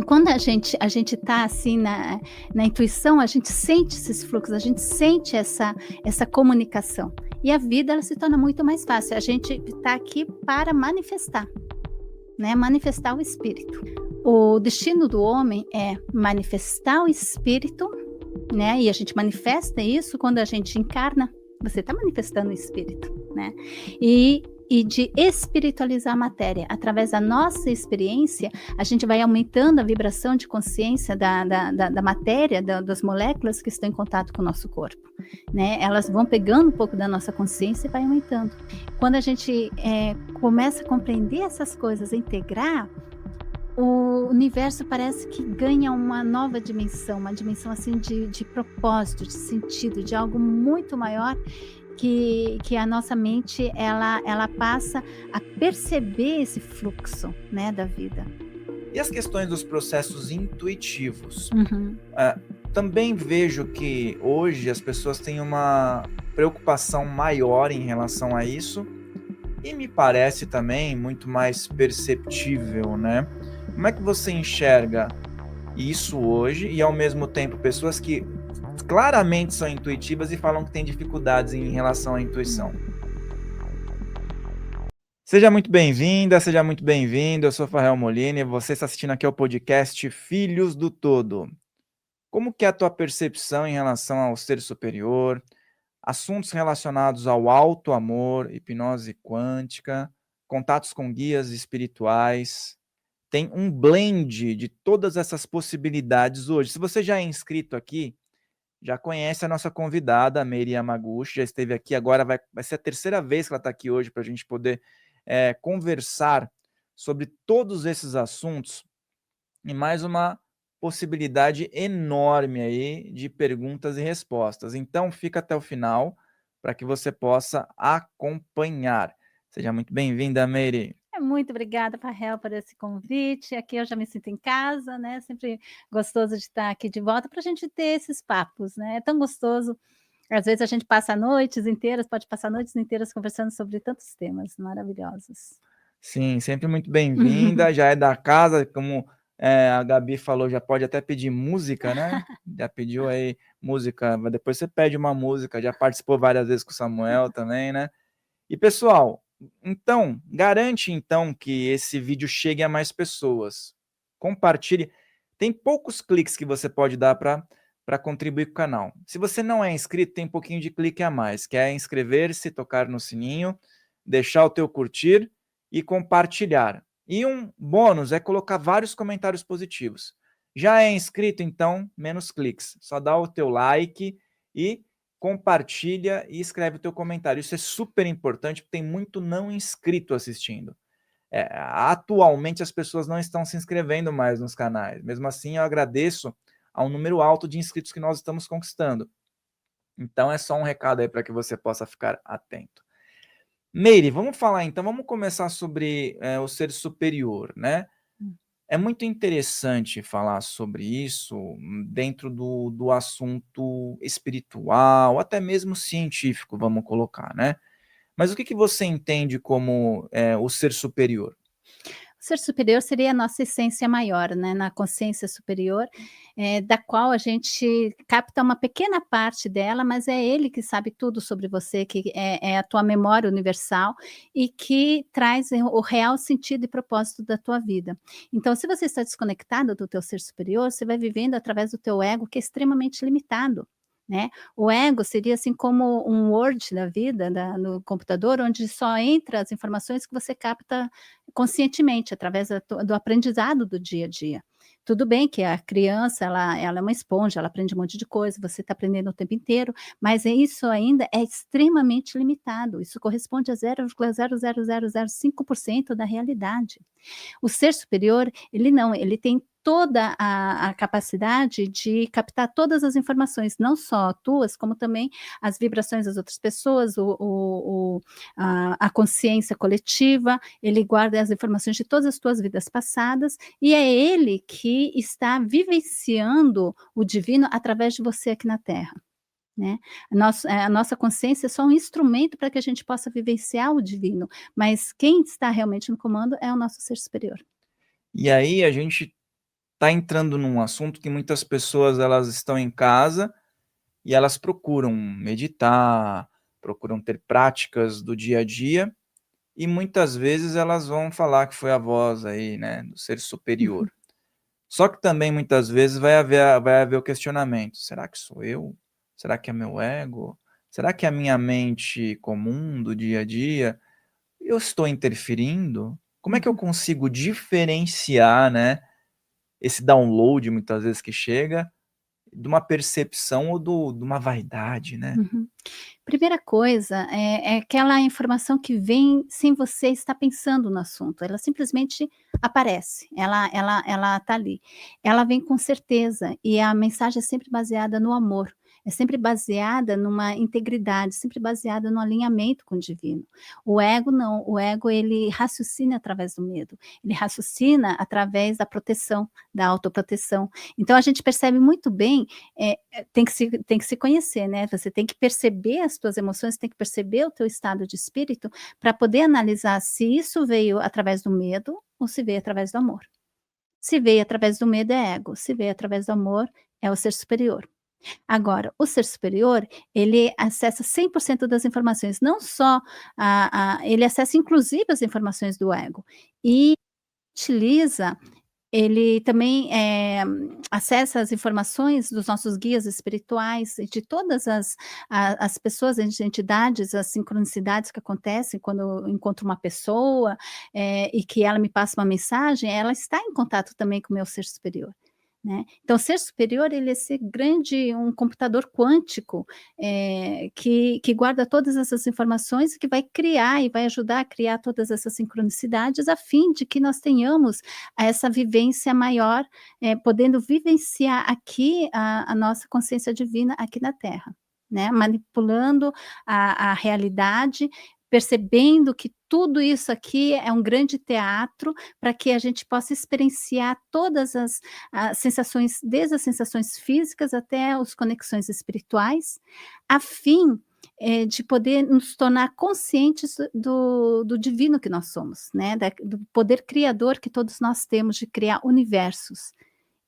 quando a gente está assim na intuição, a gente sente esses fluxos, a gente sente essa comunicação. E a vida ela se torna muito mais fácil. A gente está aqui para manifestar, né? Manifestar o espírito. O destino do homem é manifestar o espírito, né? E a gente manifesta isso quando a gente encarna. Você está manifestando o espírito, né? E de espiritualizar a matéria. Através da nossa experiência, a gente vai aumentando a vibração de consciência da matéria, das moléculas que estão em contato com o nosso corpo, né? Elas vão pegando um pouco da nossa consciência e vai aumentando. Quando a gente começa a compreender essas coisas, a integrar, o universo parece que ganha uma nova dimensão, uma dimensão assim de propósito, de sentido, de algo muito maior, que a nossa mente ela passa a perceber esse fluxo, né, da vida. E as questões dos processos intuitivos? Uhum. Também vejo que hoje as pessoas têm uma preocupação maior em relação a isso, e me parece também muito mais perceptível, né? Como é que você enxerga isso hoje e, ao mesmo tempo, pessoas que claramente são intuitivas e falam que têm dificuldades em relação à intuição? Seja muito bem-vinda, seja muito bem-vindo. Eu sou Farrell Molina e você está assistindo aqui ao podcast Filhos do Todo. Como que é a tua percepção em relação ao ser superior, assuntos relacionados ao alto amor, hipnose quântica, contatos com guias espirituais? Tem um blend de todas essas possibilidades hoje. Se você já é inscrito aqui, já conhece a nossa convidada, a Meire Yamaguchi, já esteve aqui, agora vai ser a terceira vez que ela está aqui hoje para a gente poder conversar sobre todos esses assuntos e mais uma possibilidade enorme aí de perguntas e respostas. Então, fica até o final para que você possa acompanhar. Seja muito bem-vinda, Meire. Muito obrigada, Farrell, por esse convite. Aqui eu já me sinto em casa, né? Sempre gostoso de estar aqui de volta para a gente ter esses papos, né? É tão gostoso. Às vezes a gente passa noites inteiras, pode passar noites inteiras conversando sobre tantos temas maravilhosos. Sim, sempre muito bem-vinda, já é da casa, como a Gabi falou, já pode até pedir música, né? Já pediu aí música, mas depois você pede uma música, já participou várias vezes com o Samuel também, né? E pessoal, então, garante então que esse vídeo chegue a mais pessoas. Compartilhe. Tem poucos cliques que você pode dar para contribuir com o canal. Se você não é inscrito, tem um pouquinho de clique a mais, que é inscrever-se, tocar no sininho, deixar o teu curtir e compartilhar. E um bônus é colocar vários comentários positivos. Já é inscrito, então, menos cliques. Só dá o teu like e compartilha e escreve o teu comentário. Isso é super importante, porque tem muito não inscrito assistindo. Atualmente as pessoas não estão se inscrevendo mais nos canais. Mesmo assim, eu agradeço ao número alto de inscritos que nós estamos conquistando. Então é só um recado aí para que você possa ficar atento. Meire, vamos falar então, vamos começar sobre o ser superior, né? É muito interessante falar sobre isso dentro do assunto espiritual, até mesmo científico, vamos colocar, né? Mas o que você entende como o ser superior? O ser superior seria a nossa essência maior, né, na consciência superior, da qual a gente capta uma pequena parte dela, mas é ele que sabe tudo sobre você, que é a tua memória universal e que traz o real sentido e propósito da tua vida. Então, se você está desconectado do teu ser superior, você vai vivendo através do teu ego, que é extremamente limitado, né. O ego seria assim como um Word da vida, no computador, onde só entra as informações que você capta conscientemente, através do aprendizado do dia a dia. Tudo bem que a criança, ela é uma esponja, ela aprende um monte de coisa, você está aprendendo o tempo inteiro, mas isso ainda é extremamente limitado, isso corresponde a 0,00005% da realidade. O ser superior, ele não, ele tem toda a capacidade de captar todas as informações, não só tuas, como também as vibrações das outras pessoas, a consciência coletiva, ele guarda as informações de todas as tuas vidas passadas, e é ele que está vivenciando o divino através de você aqui na Terra, né. A nossa consciência é só um instrumento para que a gente possa vivenciar o divino, mas quem está realmente no comando é o nosso ser superior. E aí a gente tá entrando num assunto que muitas pessoas elas estão em casa e elas procuram meditar, procuram ter práticas do dia a dia, e muitas vezes elas vão falar que foi a voz aí, né, do ser superior. Uhum. Só que também muitas vezes vai haver o questionamento: será que sou eu? Será que é meu ego? Será que é a minha mente comum do dia a dia? Eu estou interferindo? Como é que eu Uhum. consigo diferenciar, né, esse download muitas vezes que chega, de uma percepção ou de uma vaidade, né? Uhum. Primeira coisa, é aquela informação que vem sem você estar pensando no assunto, ela simplesmente aparece, ela tá ali. Ela vem com certeza, e a mensagem é sempre baseada no amor, é sempre baseada numa integridade, sempre baseada no alinhamento com o divino. O ego não, o ego ele raciocina através do medo, ele raciocina através da proteção, da autoproteção. Então a gente percebe muito bem, tem que se conhecer, né, você tem que perceber as tuas emoções, tem que perceber o teu estado de espírito, para poder analisar se isso veio através do medo ou se veio através do amor. Se veio através do medo é ego, se veio através do amor é o ser superior. Agora, o ser superior, ele acessa 100% das informações, não só ele acessa inclusive as informações do ego, e utiliza ele também, acessa as informações dos nossos guias espirituais e de todas as pessoas, as entidades, as sincronicidades que acontecem quando eu encontro uma pessoa, e que ela me passa uma mensagem, ela está em contato também com o meu ser superior, né. Então o ser superior, ele é esse grande um computador quântico, que guarda todas essas informações e que vai criar e vai ajudar a criar todas essas sincronicidades, a fim de que nós tenhamos essa vivência maior, podendo vivenciar aqui a nossa consciência divina aqui na Terra, né, manipulando a realidade, percebendo que tudo isso aqui é um grande teatro, para que a gente possa experienciar todas as sensações, desde as sensações físicas até as conexões espirituais, a fim, de poder nos tornar conscientes do divino que nós somos, né, do poder criador que todos nós temos de criar universos.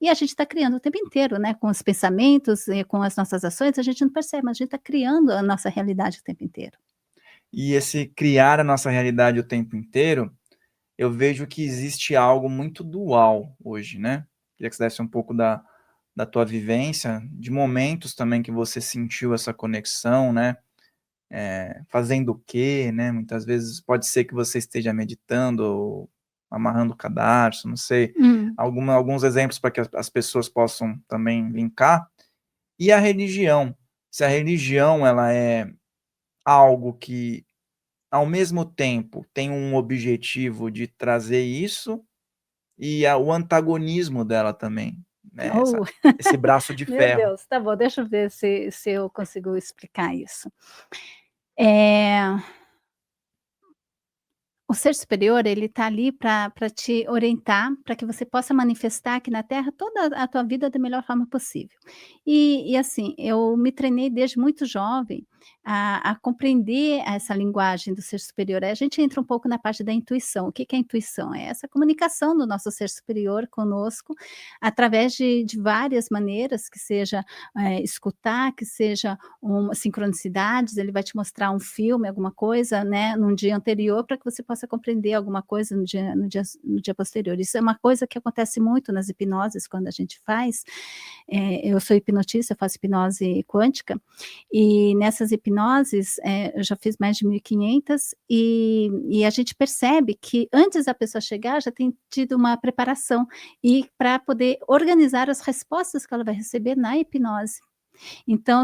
E a gente está criando o tempo inteiro, né, com os pensamentos e com as nossas ações, a gente não percebe, mas a gente está criando a nossa realidade o tempo inteiro. E esse criar a nossa realidade o tempo inteiro, eu vejo que existe algo muito dual hoje, né. Queria que você desse um pouco da tua vivência, de momentos também que você sentiu essa conexão, né, fazendo o quê, né, muitas vezes pode ser que você esteja meditando ou amarrando o cadarço, não sei, Hum. alguns exemplos para que as pessoas possam também linkar. E a religião, se a religião ela é algo que, ao mesmo tempo, tem um objetivo de trazer isso, e o antagonismo dela também, né, Oh, esse braço de meu ferro. Deus, tá bom, deixa eu ver se eu consigo explicar isso. Eh O ser superior, ele está ali para te orientar, para que você possa manifestar aqui na Terra toda a tua vida da melhor forma possível. E assim, eu me treinei desde muito jovem a compreender essa linguagem do ser superior. Aí a gente entra um pouco na parte da intuição. O que que é intuição? É essa comunicação do nosso ser superior conosco, através de várias maneiras, que seja, escutar, que seja sincronicidades, ele vai te mostrar um filme, alguma coisa, né, num dia anterior, para que você possa compreender alguma coisa no dia posterior. Isso é uma coisa que acontece muito nas hipnoses, quando a gente faz. Eu sou hipnotista, eu faço hipnose quântica, e nessas hipnoses, eu já fiz mais de 1.500, e a gente percebe que antes da pessoa chegar, já tem tido uma preparação, e para poder organizar as respostas que ela vai receber na hipnose. Então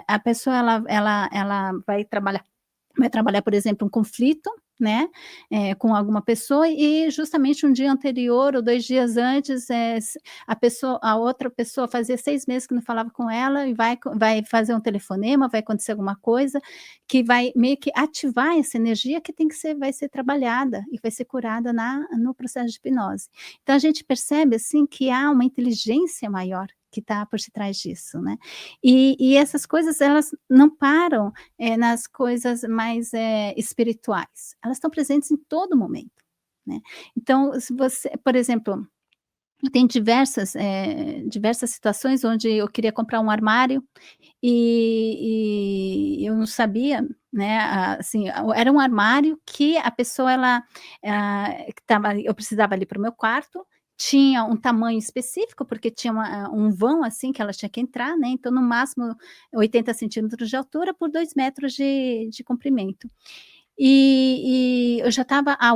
a pessoa ela vai trabalhar, por exemplo, um conflito, né, com alguma pessoa, e justamente um dia anterior ou 2 dias antes, a outra pessoa fazia 6 meses que não falava com ela, e vai fazer um telefonema, vai acontecer alguma coisa que vai meio que ativar essa energia que vai ser trabalhada e vai ser curada no processo de hipnose. Então a gente percebe, assim, que há uma inteligência maior que está por detrás disso, né. E essas coisas, elas não param, nas coisas mais, espirituais, elas estão presentes em todo momento, né. Então, se você, por exemplo, tem diversas situações onde eu queria comprar um armário e eu não sabia, né, assim, era um armário que a pessoa que estava eu precisava ali para o meu quarto, tinha um tamanho específico, porque tinha um vão, assim, que ela tinha que entrar, né, então no máximo 80 centímetros de altura por 2 metros de comprimento. E eu já estava há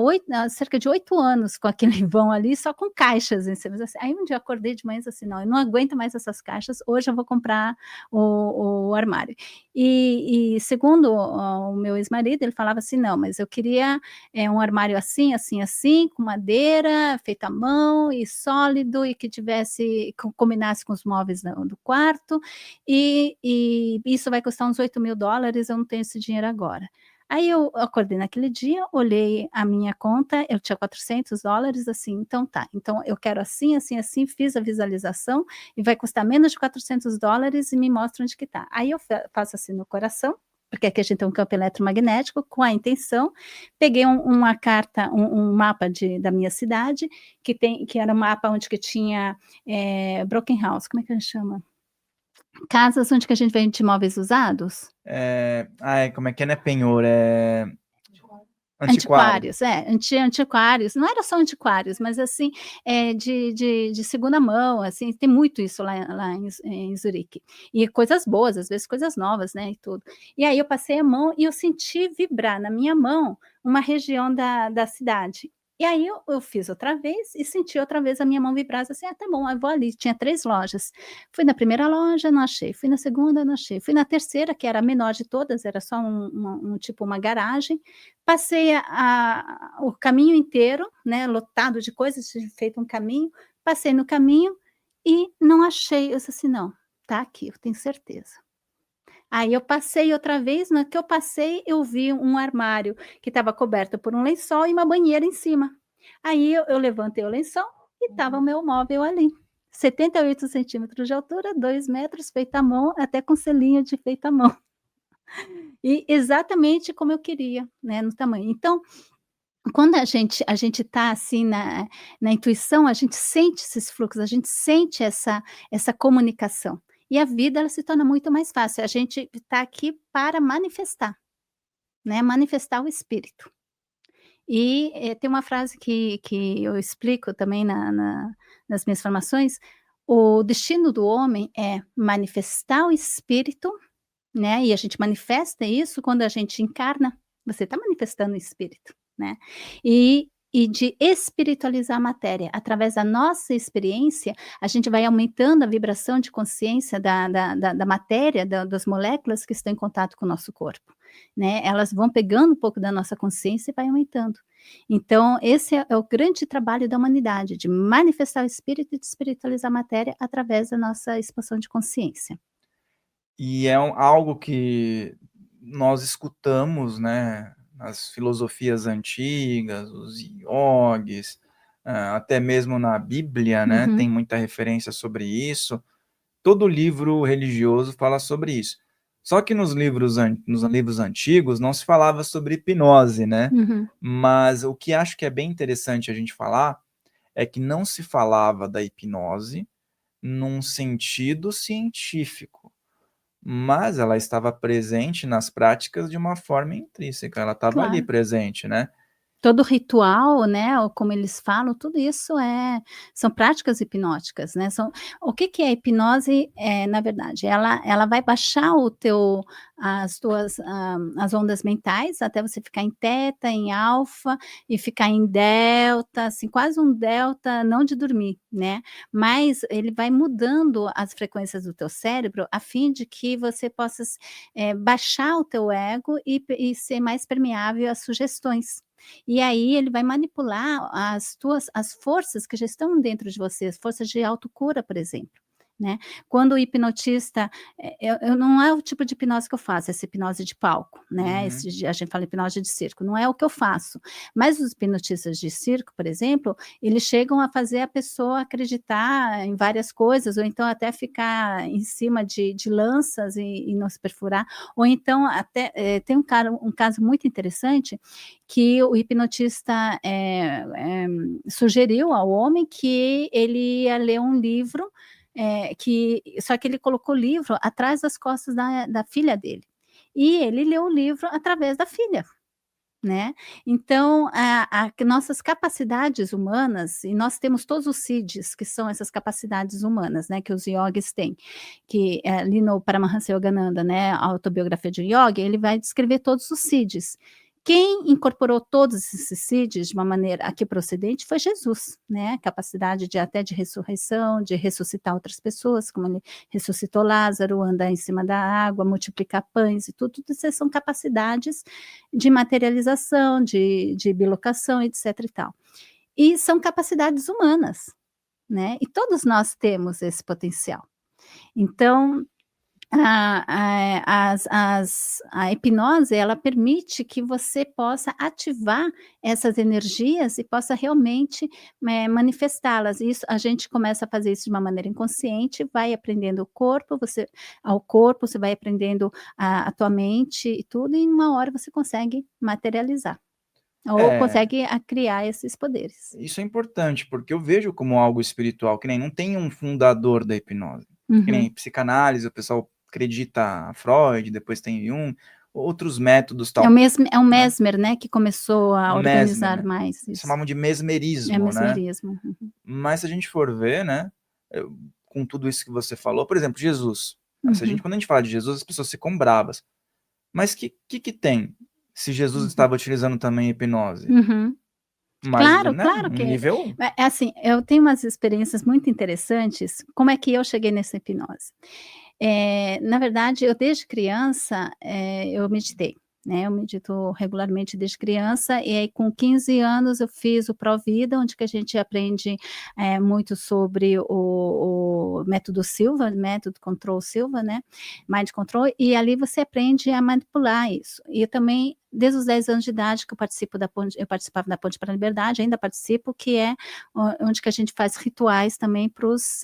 cerca de 8 anos com aquele vão ali, só com caixas em cima, assim. Aí um dia eu acordei de manhã e disse assim: "Não, eu não aguento mais essas caixas, hoje eu vou comprar o armário". E segundo o meu ex-marido, ele falava assim: "Não, mas eu queria, um armário assim, assim, assim, com madeira, feito à mão e sólido e que tivesse combinasse com os móveis do quarto, e isso vai custar uns $8.000, eu não tenho esse dinheiro agora". Aí eu acordei naquele dia, olhei a minha conta, eu tinha $400, assim, então tá, então eu quero assim, assim, assim, fiz a visualização e vai custar menos de $400 e me mostra onde que tá. Aí eu faço assim no coração, porque aqui a gente tem um campo eletromagnético, com a intenção, peguei uma carta, um mapa da minha cidade, que era um mapa onde que tinha, broken house, como é que a gente chama? Casas onde que a gente vende imóveis usados? Como é que é? Não é penhor, é antiquário. Antiquários, antiquários, não era só antiquários, mas assim, de segunda mão, assim, tem muito isso lá em Zurique. E coisas boas, às vezes coisas novas, né, e tudo. E aí eu passei a mão e eu senti vibrar na minha mão uma região da cidade. E aí eu fiz outra vez e senti outra vez a minha mão vibrar, assim: "Ah, tá bom, eu vou ali", tinha 3 lojas. Fui na primeira loja, não achei, fui na segunda, não achei, fui na terceira, que era a menor de todas, era só tipo uma garagem, passei o caminho inteiro, né, lotado de coisas, tinha feito um caminho, passei no caminho e não achei, eu disse assim: "Não, tá aqui, eu tenho certeza". Aí eu passei outra vez, na que eu passei, eu vi um armário que estava coberto por um lençol e uma banheira em cima. Aí eu levantei o lençol e estava o meu móvel ali, 78 centímetros de altura, 2 metros, feito à mão, até com selinho de feito à mão. E exatamente como eu queria, né, no tamanho. Então, quando a gente está, assim, na intuição, a gente sente esses fluxos, a gente sente essa comunicação. E a vida, ela se torna muito mais fácil. A gente está aqui para manifestar, né, manifestar o espírito. E, tem uma frase que eu explico também nas minhas formações, o destino do homem é manifestar o espírito, né, e a gente manifesta isso quando a gente encarna, você está manifestando o espírito, né. E de espiritualizar a matéria, através da nossa experiência, a gente vai aumentando a vibração de consciência da matéria, das moléculas que estão em contato com o nosso corpo, né, elas vão pegando um pouco da nossa consciência e vai aumentando. Então esse é o grande trabalho da humanidade, de manifestar o espírito e de espiritualizar a matéria através da nossa expansão de consciência. E é algo que nós escutamos, né, nas filosofias antigas, os iogues, até mesmo na Bíblia, né, tem Uhum, muita referência sobre isso. Todo livro religioso fala sobre isso. Só que nos livros antigos não se falava sobre hipnose, né, uhum, mas o que acho que é bem interessante a gente falar, é que não se falava da hipnose num sentido científico. Mas ela estava presente nas práticas de uma forma intrínseca, ela estava ali claro. presente, né. Todo ritual, né, ou como eles falam, tudo isso são práticas hipnóticas, né, o que que é hipnose, na verdade, ela vai baixar as ondas mentais até você ficar em teta, em alfa e ficar em delta, assim, quase um delta, não de dormir, né, mas ele vai mudando as frequências do teu cérebro, a fim de que você possa baixar o teu ego e ser mais permeável às sugestões. E aí ele vai manipular as forças que já estão dentro de você, as forças de autocura, por exemplo. né. Quando o hipnotista, não é o tipo de hipnose que eu faço, essa hipnose de palco, né, Uhum. a gente fala hipnose de circo, não é o que eu faço. Mas os hipnotistas de circo, por exemplo, eles chegam a fazer a pessoa acreditar em várias coisas, ou então até ficar em cima de lanças e não se perfurar, ou então até, tem um caso muito interessante, que o hipnotista, sugeriu ao homem que ele ia ler um livro, só que ele colocou o livro atrás das costas da filha dele. E ele leu o livro através da filha, né. Então, nossas capacidades humanas, e nós temos todos os siddhis, que são essas capacidades humanas, né, que os yogis têm, que ali no Paramahansa Yogananda, né, a autobiografia de um yogi, ele vai descrever todos os siddhis. Quem incorporou todos esses siddhis de uma maneira aqui procedente foi Jesus, né, capacidade de ressurreição, de ressuscitar outras pessoas, como ele ressuscitou Lázaro, andar em cima da água, multiplicar pães e tudo isso são capacidades de materialização, de bilocação, etc e tal. E são capacidades humanas, né, e todos nós temos esse potencial. Então, a hipnose, ela permite que você possa ativar essas energias e possa realmente, manifestá-las. Isso a gente começa a fazer isso de uma maneira inconsciente, vai aprendendo ao corpo, você vai aprendendo a tua mente e tudo, e em uma hora você consegue materializar, ou É, consegue criar esses poderes. isso é importante, porque eu vejo como algo espiritual, que nem não tem um fundador da hipnose. Que Uhum. nem psicanálise, o pessoal acredita Freud, depois tem Jung, outros métodos tal, É o né. Mesmer, né, que começou a Mesmer, organizar né. mais isso. Chamavam de É mesmerismo, né. mesmerismo. Uhum. Mas se a gente for ver, né, com tudo isso que você falou, por exemplo, Jesus. Se a gente Uhum, quando a gente fala de Jesus, as pessoas ficam bravas. Mas que tem, se Jesus uhum, estava utilizando também hipnose? uhum. Mas, Claro, né, claro um que nível é assim, eu tenho umas experiências muito interessantes, como é que eu cheguei nessa hipnose. Na verdade, eu desde criança, eu meditei, né, eu medito regularmente desde criança, e aí com 15 anos eu fiz o Provida, onde que a gente aprende, muito sobre o método Silva, método Control Silva, né, Mind Control, e ali você aprende a manipular isso. E eu também, desde os 10 anos de idade que eu participava da Ponte para a Liberdade, ainda participo, que é onde que a gente faz rituais também para os,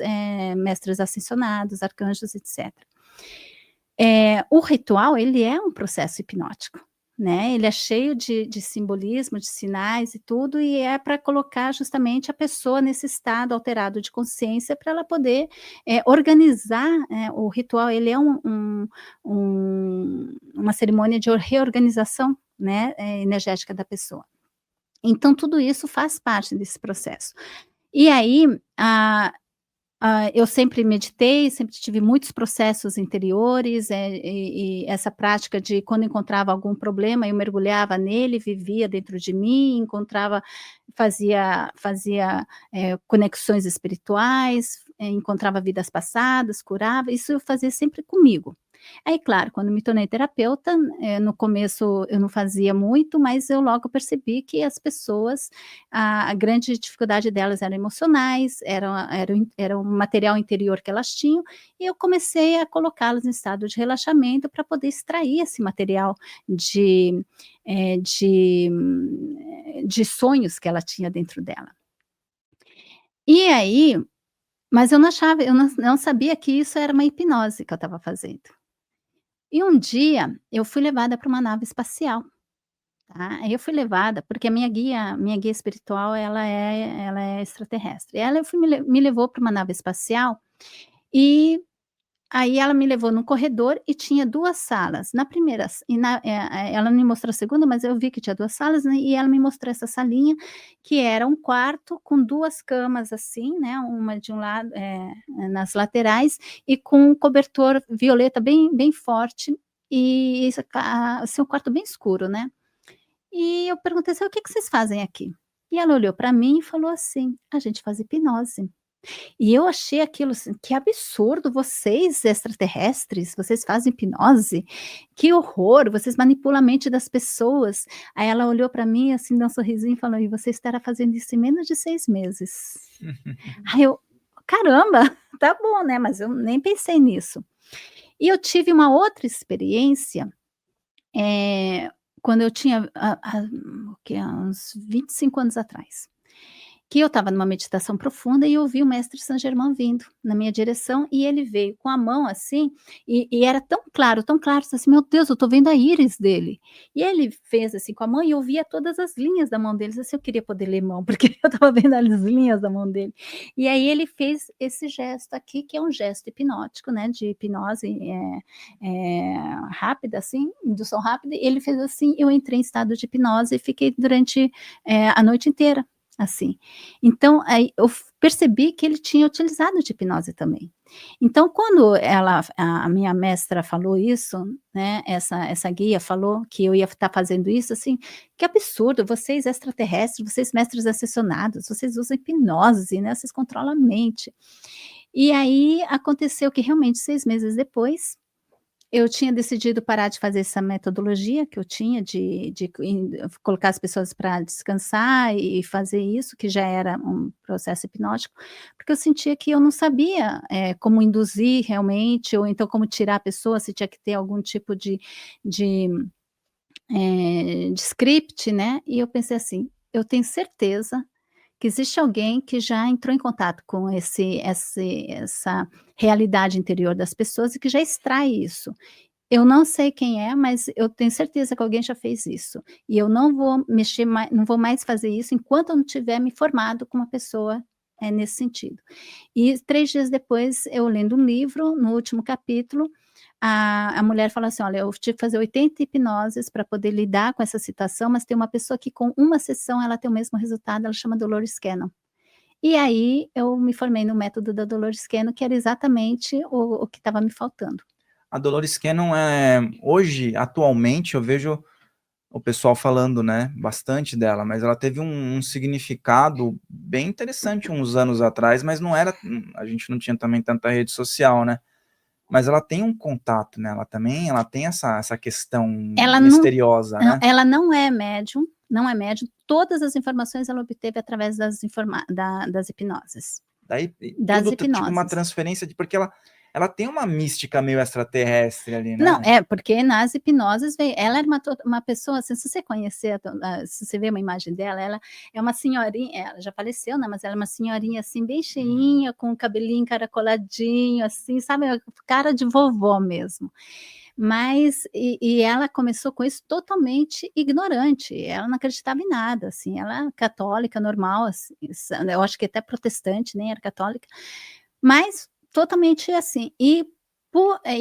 mestres ascensionados, arcanjos, etc. O ritual, ele é um processo hipnótico, né, ele é cheio de simbolismo, de sinais e tudo, e é para colocar justamente a pessoa nesse estado alterado de consciência para ela poder, organizar, o ritual, ele é uma cerimônia de reorganização, né, energética da pessoa. Então tudo isso faz parte desse processo. E aí, a eu sempre meditei, sempre tive muitos processos interiores, e essa prática de quando encontrava algum problema, eu mergulhava nele, vivia dentro de mim, fazia, conexões espirituais, encontrava vidas passadas, curava, isso eu fazia sempre comigo. Aí, claro, quando me tornei terapeuta, no começo eu não fazia muito, mas eu logo percebi que as pessoas, a grande dificuldade delas eram emocionais, era o material interior que elas tinham, e eu comecei a colocá-las em estado de relaxamento para poder extrair esse material de, eh, de de sonhos que ela tinha dentro dela. E aí, mas eu não sabia que isso era uma hipnose que eu estava fazendo. E um dia eu fui levada para uma nave espacial, tá, aí eu fui levada porque a minha guia espiritual ela é extraterrestre. Ela fui me levou para uma nave espacial, e aí ela me levou num corredor e tinha 2 salas. Na primeira s e na ela não me mostrou a segunda, mas eu vi que tinha 2 salas, né, e ela me mostrou essa salinha, que era um quarto com 2 camas, assim, né, uma de um lado, nas laterais, e com um cobertor violeta bem forte, e isso assim, um quarto bem escuro, né. E eu perguntei assim: "O que que vocês fazem aqui?". E ela olhou para mim e falou assim: "A gente faz hipnose". E eu achei aquilo assim: "Que absurdo, vocês extraterrestres, vocês fazem hipnose? Que horror, vocês manipulam a mente das pessoas". Aí ela olhou para mim, assim, deu um sorrisinho e falou: "E você estará fazendo isso em menos de 6 meses". Aí eu: "Caramba!". tá bom, né, mas eu nem pensei nisso. E eu tive uma outra experiência, eh, quando eu tinha o quê? Uns 25 anos atrás. Que eu estava numa meditação profunda e eu vi o mestre Saint Germain vindo na minha direção, e ele veio com a mão assim, e era tão claro, assim, meu Deus, eu estou vendo a íris dele. E ele fez assim com a mão e eu via todas as linhas da mão dele, assim, eu queria poder ler mão, porque eu estava vendo as linhas da mão dele. E aí ele fez esse gesto aqui, que é um gesto hipnótico, né, de hipnose rápida, assim, indução rápida, e ele fez assim, eu entrei em estado de hipnose e fiquei durante a noite inteira, assim. Então, aí eu percebi que ele tinha utilizado de hipnose também. Então, quando a minha mestra falou isso, né, essa guia falou que eu ia estar fazendo isso, assim, que absurdo, vocês extraterrestres, vocês mestres ascensionados, vocês usam hipnose, né, vocês controlam a mente. E aí aconteceu que realmente 6 meses depois eu tinha decidido parar de fazer essa metodologia que eu tinha colocar as pessoas para descansar e fazer isso, que já era um processo hipnótico, porque eu sentia que eu não sabia, como induzir realmente, ou então como tirar a pessoa, se tinha que ter algum tipo de, de script, né, e eu pensei assim: "Eu tenho certeza que existe alguém que já entrou em contato com essa realidade interior das pessoas e que já extrai isso. Eu não sei quem é, mas eu tenho certeza que alguém já fez isso. E eu não vou mexer mai não vou mais fazer isso enquanto eu não tiver me formado com uma pessoa, nesse sentido". E 3 dias depois, eu lendo um livro, no último capítulo, a mulher fala assim: "Olha, eu tive que fazer 80 hipnoses para poder lidar com essa situação, mas tem uma pessoa que com uma sessão ela tem o mesmo resultado, ela chama Dolores Cannon". E aí eu me formei no método da Dolores Cannon, que era exatamente o que estava me faltando. A Dolores Cannon, hoje, atualmente, eu vejo o pessoal falando, né, bastante dela, mas ela teve um significado bem interessante uns anos atrás, mas não era, a gente não tinha também tanta rede social, né? Mas ela tem um contato, né? Ela tem essa questão Ela não misteriosa, né? ela não é médium, não é médium, todas as informações ela obteve através das hipnoses. Daí Das tudo tipo uma hipnoses. transferência porque ela tem uma mística meio extraterrestre ali, Não, né? porque nas hipnoses veio ela era uma pessoa, assim, se você conhecer se você ver uma imagem dela, ela é uma senhorinha, ela já faleceu, né, mas ela é uma senhorinha, assim, bem cheinha, com o cabelinho encaracoladinho, assim, sabe, cara de vovó mesmo. Mas ela começou com isso totalmente ignorante, ela não acreditava em nada, assim, ela é católica normal, assim, eu acho que até protestante, nem era católica, mas totalmente assim. E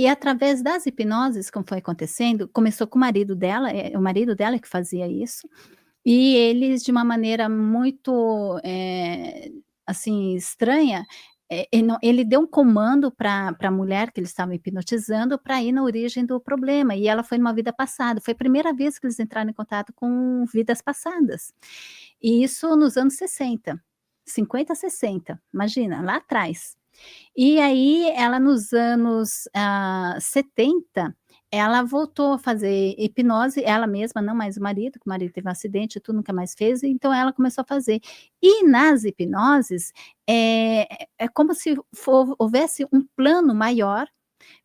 através das hipnoses, como foi acontecendo, começou com o marido dela, o marido dela que fazia isso, e eles de uma maneira muito, assim, estranha, ele deu um comando para a mulher que eles estavam hipnotizando para ir na origem do problema, e ela foi numa vida passada, foi a primeira vez que eles entraram em contato com vidas passadas. E isso nos anos 60, 50, 60, imagina, lá atrás. E aí ela nos anos, 70, ela voltou a fazer hipnose, ela mesma, não mais o marido, que o marido teve um acidente e tudo, nunca mais fez, então ela começou a fazer. E nas hipnoses, é como se houvesse um plano maior,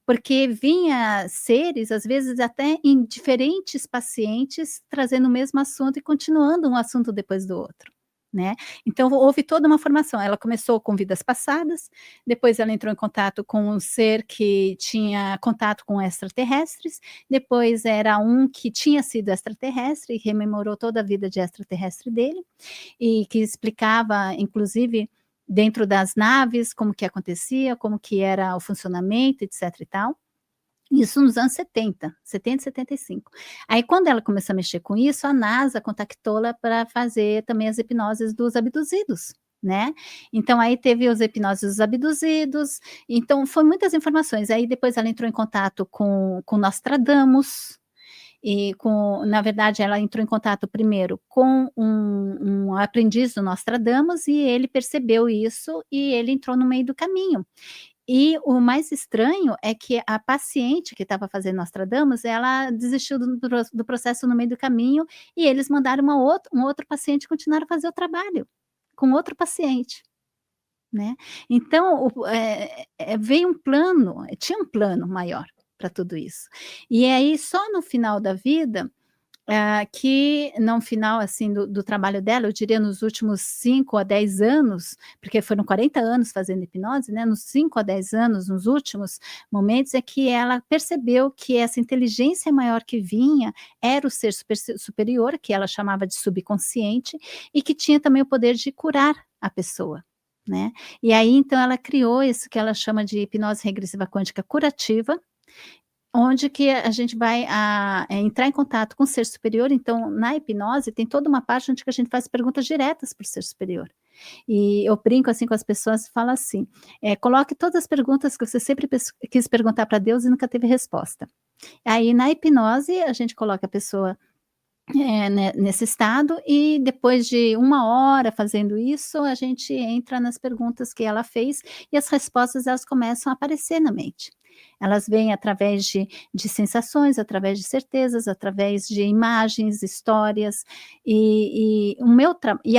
porque vinha seres, às vezes até em diferentes pacientes, trazendo o mesmo assunto e continuando um assunto depois do outro, né. Então houve toda uma formação, ela começou com vidas passadas, depois ela entrou em contato com um ser que tinha contato com extraterrestres, depois era um que tinha sido extraterrestre e rememorou toda a vida de extraterrestre dele, e que explicava, inclusive, dentro das naves, como que acontecia, como que era o funcionamento, etc e tal. Isso nos anos 70, 70 e 75. Aí quando ela começou a mexer com isso, a NASA contactou-la para fazer também as hipnoses dos abduzidos, né. Então aí teve os hipnoses dos abduzidos, então foi muitas informações. Aí depois ela entrou em contato com Nostradamus, e na verdade ela entrou em contato primeiro com um aprendiz do Nostradamus, e ele percebeu isso, e ele entrou no meio do caminho. E o mais estranho é que a paciente que estava fazendo Nostradamus, ela desistiu do processo no meio do caminho, e eles mandaram um outro paciente continuar a fazer o trabalho, com outro paciente, né. Então veio um plano, tinha um plano maior para tudo isso. E aí só no final da vida, que no final, assim, do trabalho dela, eu diria nos últimos 5 a 10 anos, porque foram 40 anos fazendo hipnose, né, nos 5 a 10 anos, nos últimos momentos, é que ela percebeu que essa inteligência maior que vinha era o ser superior, que ela chamava de subconsciente, e que tinha também o poder de curar a pessoa, né. E aí, então, ela criou isso que ela chama de hipnose regressiva quântica curativa, onde que a gente vai entrar em contato com o ser superior. Então, na hipnose tem toda uma parte onde que a gente faz perguntas diretas para o ser superior. E eu brinco, assim, com as pessoas e falo assim, coloque todas as perguntas que você sempre quis perguntar para Deus e nunca teve resposta. Aí na hipnose a gente coloca a pessoa, nesse estado, e depois de 1 hora fazendo isso, a gente entra nas perguntas que ela fez e as respostas elas começam a aparecer na mente. Elas vêm através de sensações, através de certezas, através de imagens, histórias, e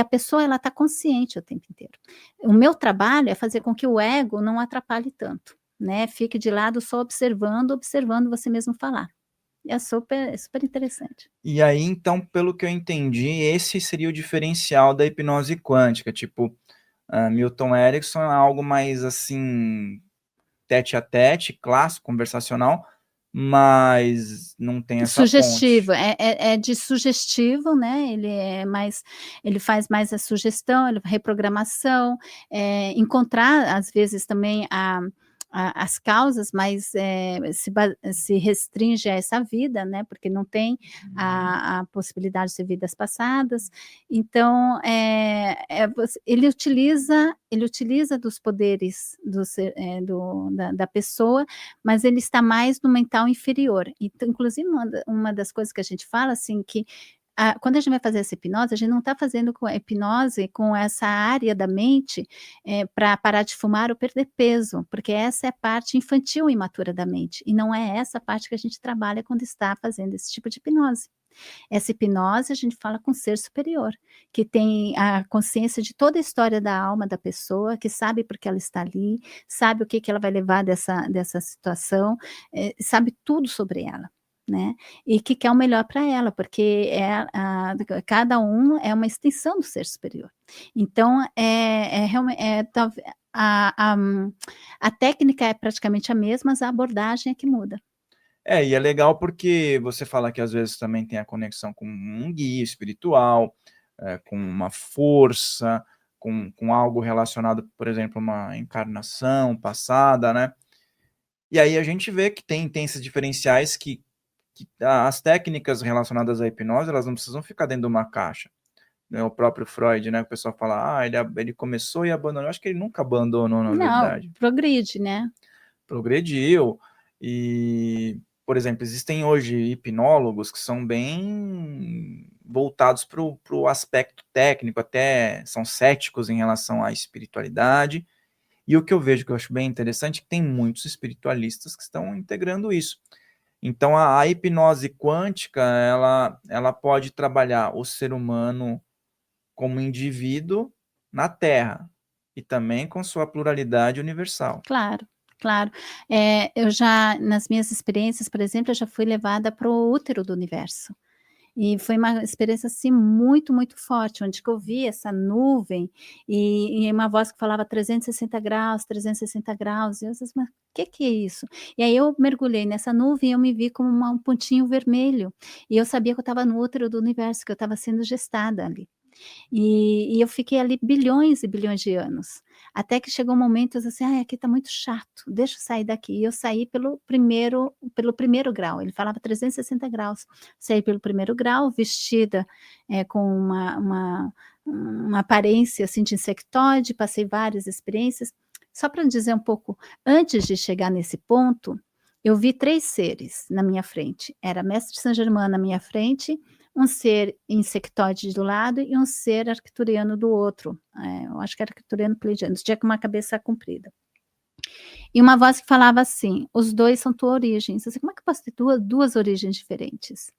a pessoa ela está consciente o tempo inteiro. O meu trabalho é fazer com que o ego não atrapalhe tanto, né, fique de lado só observando você mesmo falar. É super interessante. E aí, então, pelo que eu entendi, esse seria o diferencial da hipnose quântica, tipo, Milton Erickson é algo mais, assim, tete a tete, clássico, conversacional, mas não tem essa Sugestivo, ponte. é de sugestivo, né, ele faz mais a sugestão, reprogramação, encontrar às vezes também as causas, mas, se restringe a essa vida, né, porque não tem a possibilidade de ser vidas passadas. Então, ele utiliza dos poderes do ser da pessoa, mas ele está mais no mental inferior. Então, inclusive, uma das coisas que a gente fala, assim, que quando a gente vai fazer essa hipnose, a gente não está fazendo com a hipnose com essa área da mente, para parar de fumar ou perder peso, porque essa é a parte infantil e imatura da mente, e não é essa parte que a gente trabalha quando está fazendo esse tipo de hipnose. Essa hipnose a gente fala com o ser superior, que tem a consciência de toda a história da alma da pessoa, que sabe por que ela está ali, sabe o que que ela vai levar dessa situação, sabe tudo sobre ela, né, e que quer o melhor para ela, porque cada um é uma extensão do ser superior. Então, a técnica é praticamente a mesma, mas a abordagem é que muda. E é legal porque você fala que às vezes também tem a conexão com um guia espiritual, com uma força, com algo relacionado, por exemplo, a uma encarnação passada, né. E aí a gente vê que tem esses diferenciais que as técnicas relacionadas à hipnose, elas não precisam ficar dentro de uma caixa, né. O próprio Freud, né, o pessoal fala: ele começou e abandonou", eu acho que ele nunca abandonou, na Não, verdade. progride, né. Progrediu. E, por exemplo, existem hoje hipnólogos que são bem voltados para o aspecto técnico, até são céticos em relação à espiritualidade. E o que eu vejo, que eu acho bem interessante, é que tem muitos espiritualistas que estão integrando isso. Então a hipnose quântica, ela pode trabalhar o ser humano como indivíduo na Terra, e também com sua pluralidade universal. Claro, claro. Eu já nas minhas experiências, por exemplo, eu já fui levada para o útero do universo. E foi uma experiência, assim, muito, muito forte, onde que eu vi essa nuvem, e uma voz que falava 360 graus, 360 graus, e eu disse: "Mas o que é isso?". E aí eu mergulhei nessa nuvem e eu me vi como um pontinho vermelho, e eu sabia que eu estava no útero do universo, que eu estava sendo gestada ali. E eu fiquei ali bilhões e bilhões de anos, até que chegou um momento, eu disse assim: "Ai, aqui está muito chato, deixa eu sair daqui", e eu saí pelo primeiro grau, ele falava 360 graus, saí pelo primeiro grau, vestida, com uma aparência, assim, de insectoide, passei várias experiências. Só para dizer um pouco, antes de chegar nesse ponto, eu vi 3 seres na minha frente, era Mestre Saint Germain na minha frente, um ser insectoide do lado e um ser arcturiano do outro, eu acho que era arcturiano pleiadiano, tinha com uma cabeça comprida. E uma voz que falava assim: "Os 2 são tua origem", eu disse: "Como é que eu posso ter duas origens diferentes?".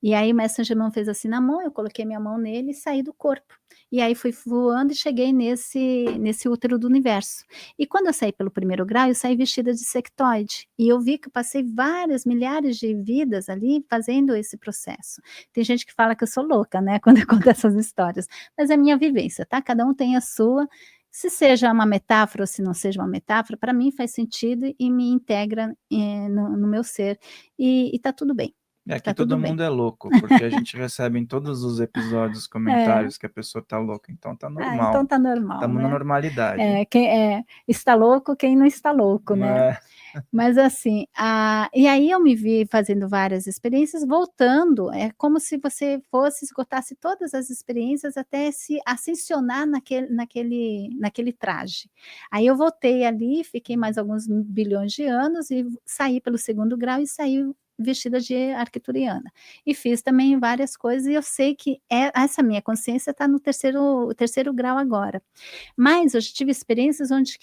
E aí o mestre Angemão fez assim na mão, eu coloquei minha mão nele e saí do corpo. E aí fui voando e cheguei nesse útero do universo. E quando eu saí pelo primeiro grau, eu saí vestida de sectoide. E eu vi que eu passei várias, milhares de vidas ali fazendo esse processo. Tem gente que fala que eu sou louca, né, quando eu conto essas histórias. Mas é a minha vivência, tá? Cada um tem a sua. Se seja uma metáfora ou se não seja uma metáfora, para mim faz sentido e me integra no meu ser. E tá tudo bem. E aqui Tá tudo todo bem. mundo é louco, porque a gente recebe em todos os episódios comentários que a pessoa tá louca, então tá Ah, normal. então tá normal, Estamos na né? normalidade. Quem está louco, quem não está louco, né? É, Mas assim, e aí eu me vi fazendo várias experiências, voltando, é como se você esgotasse todas as experiências até se ascensionar naquele traje. Aí eu voltei ali, fiquei mais alguns bilhões de anos e saí pelo segundo grau e saí vestida de arcturiana. E fiz também várias coisas e eu sei que essa minha consciência está no terceiro grau agora. Mas eu já tive experiências onde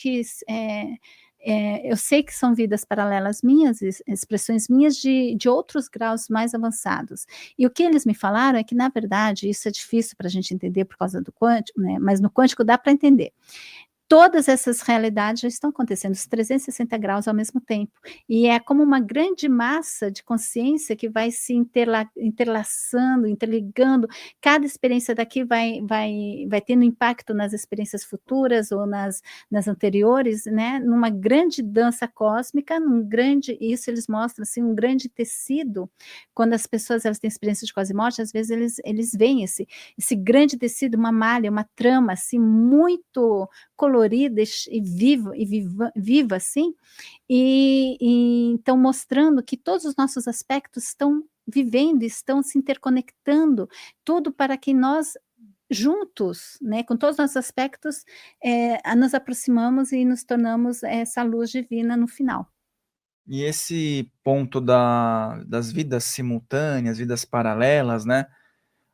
eu sei que são vidas paralelas minhas, expressões minhas de outros graus mais avançados. E o que eles me falaram é que, na verdade, isso é difícil para a gente entender por causa do quântico, né? Mas no quântico dá para entender. Todas essas realidades já estão acontecendo, os 360 graus ao mesmo tempo. E é como uma grande massa de consciência que vai se interlaçando, interligando. Cada experiência daqui vai tendo impacto nas experiências futuras ou nas anteriores, né? Numa grande dança cósmica, isso eles mostram assim, um grande tecido. Quando as pessoas elas têm experiência de quase morte, às vezes eles veem esse grande tecido, uma malha, uma trama assim muito colorida e viva assim, e então mostrando que todos os nossos aspectos estão vivendo, estão se interconectando, tudo para que nós juntos, né, com todos os nossos aspectos, nos aproximamos e nos tornamos essa luz divina no final. e esse ponto das vidas simultâneas, vidas paralelas, né?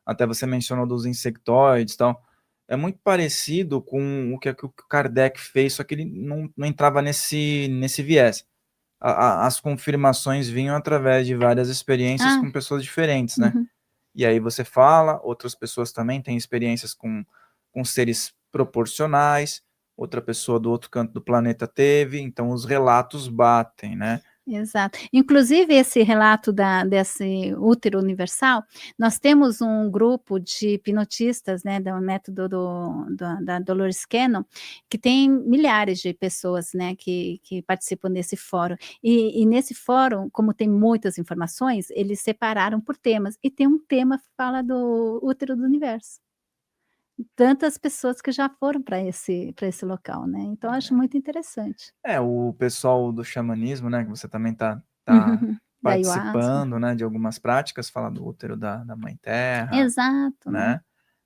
Até você mencionou dos insectoides e tal. É muito parecido com o que o Kardec fez, só que ele não entrava nesse viés. As confirmações vinham através de várias experiências com pessoas diferentes, né? Uhum. E aí você fala, outras pessoas também têm experiências com seres proporcionais, outra pessoa do outro canto do planeta teve, então os relatos batem, né? Exato. Inclusive esse relato desse útero universal, nós temos um grupo de hipnotistas, né, do método da Dolores Cannon, que tem milhares de pessoas, né, que participam desse fórum. E nesse fórum, como tem muitas informações, eles separaram por temas, e tem um tema que fala do útero do universo. Tantas pessoas que já foram para esse local, né, então eu acho muito interessante. O pessoal do xamanismo, né, que você também tá Uhum. Da ayahuasca. participando, né, de algumas práticas, fala do útero da mãe terra, Exato, né. né?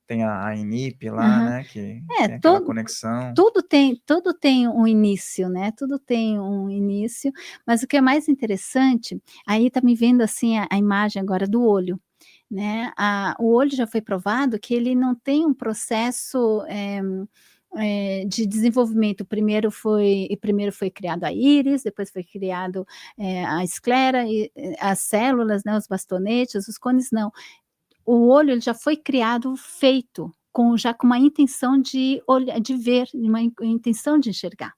Tem a Inip lá, Aham. né, que É, tem aquela conexão. tudo tem um início, né, tudo tem um início, mas o que é mais interessante, aí tá me vendo, assim, a imagem agora do olho, né, o olho já foi provado que ele não tem um processo, de desenvolvimento, primeiro foi criado a íris, depois foi criado, a esclera e, as células, né, os bastonetes, os cones, não. O olho ele já foi criado feito, já com uma intenção de ver, uma intenção de enxergar.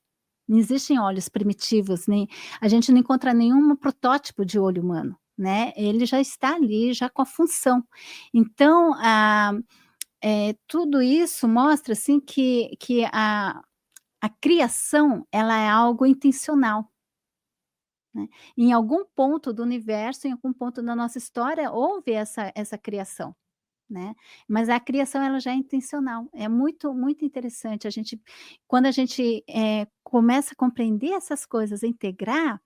Não existem olhos primitivos, nem a gente não encontra nenhum protótipo de olho humano, né, ele já está ali, já com a função. Então, tudo isso mostra, assim, que a criação, ela é algo intencional, né. Em algum ponto do universo, em algum ponto da nossa história, houve essa criação. Né, mas a criação ela já é intencional, é muito muito interessante quando a gente, começa a compreender essas coisas, a integrar,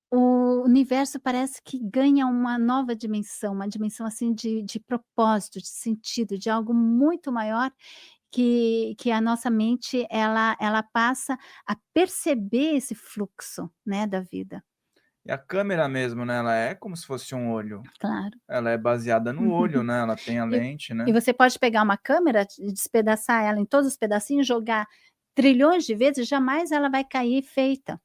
o universo parece que ganha uma nova dimensão, uma dimensão assim de propósito, de sentido, de algo muito maior que a nossa mente ela passa a perceber esse fluxo, né, da vida. E a câmera mesmo, né, ela é como se fosse um olho. Claro. Ela é baseada no olho, né, ela tem a E lente, e né. você pode pegar uma câmera, despedaçar ela em todos os pedacinhos, jogar trilhões de vezes, jamais ela vai cair feita,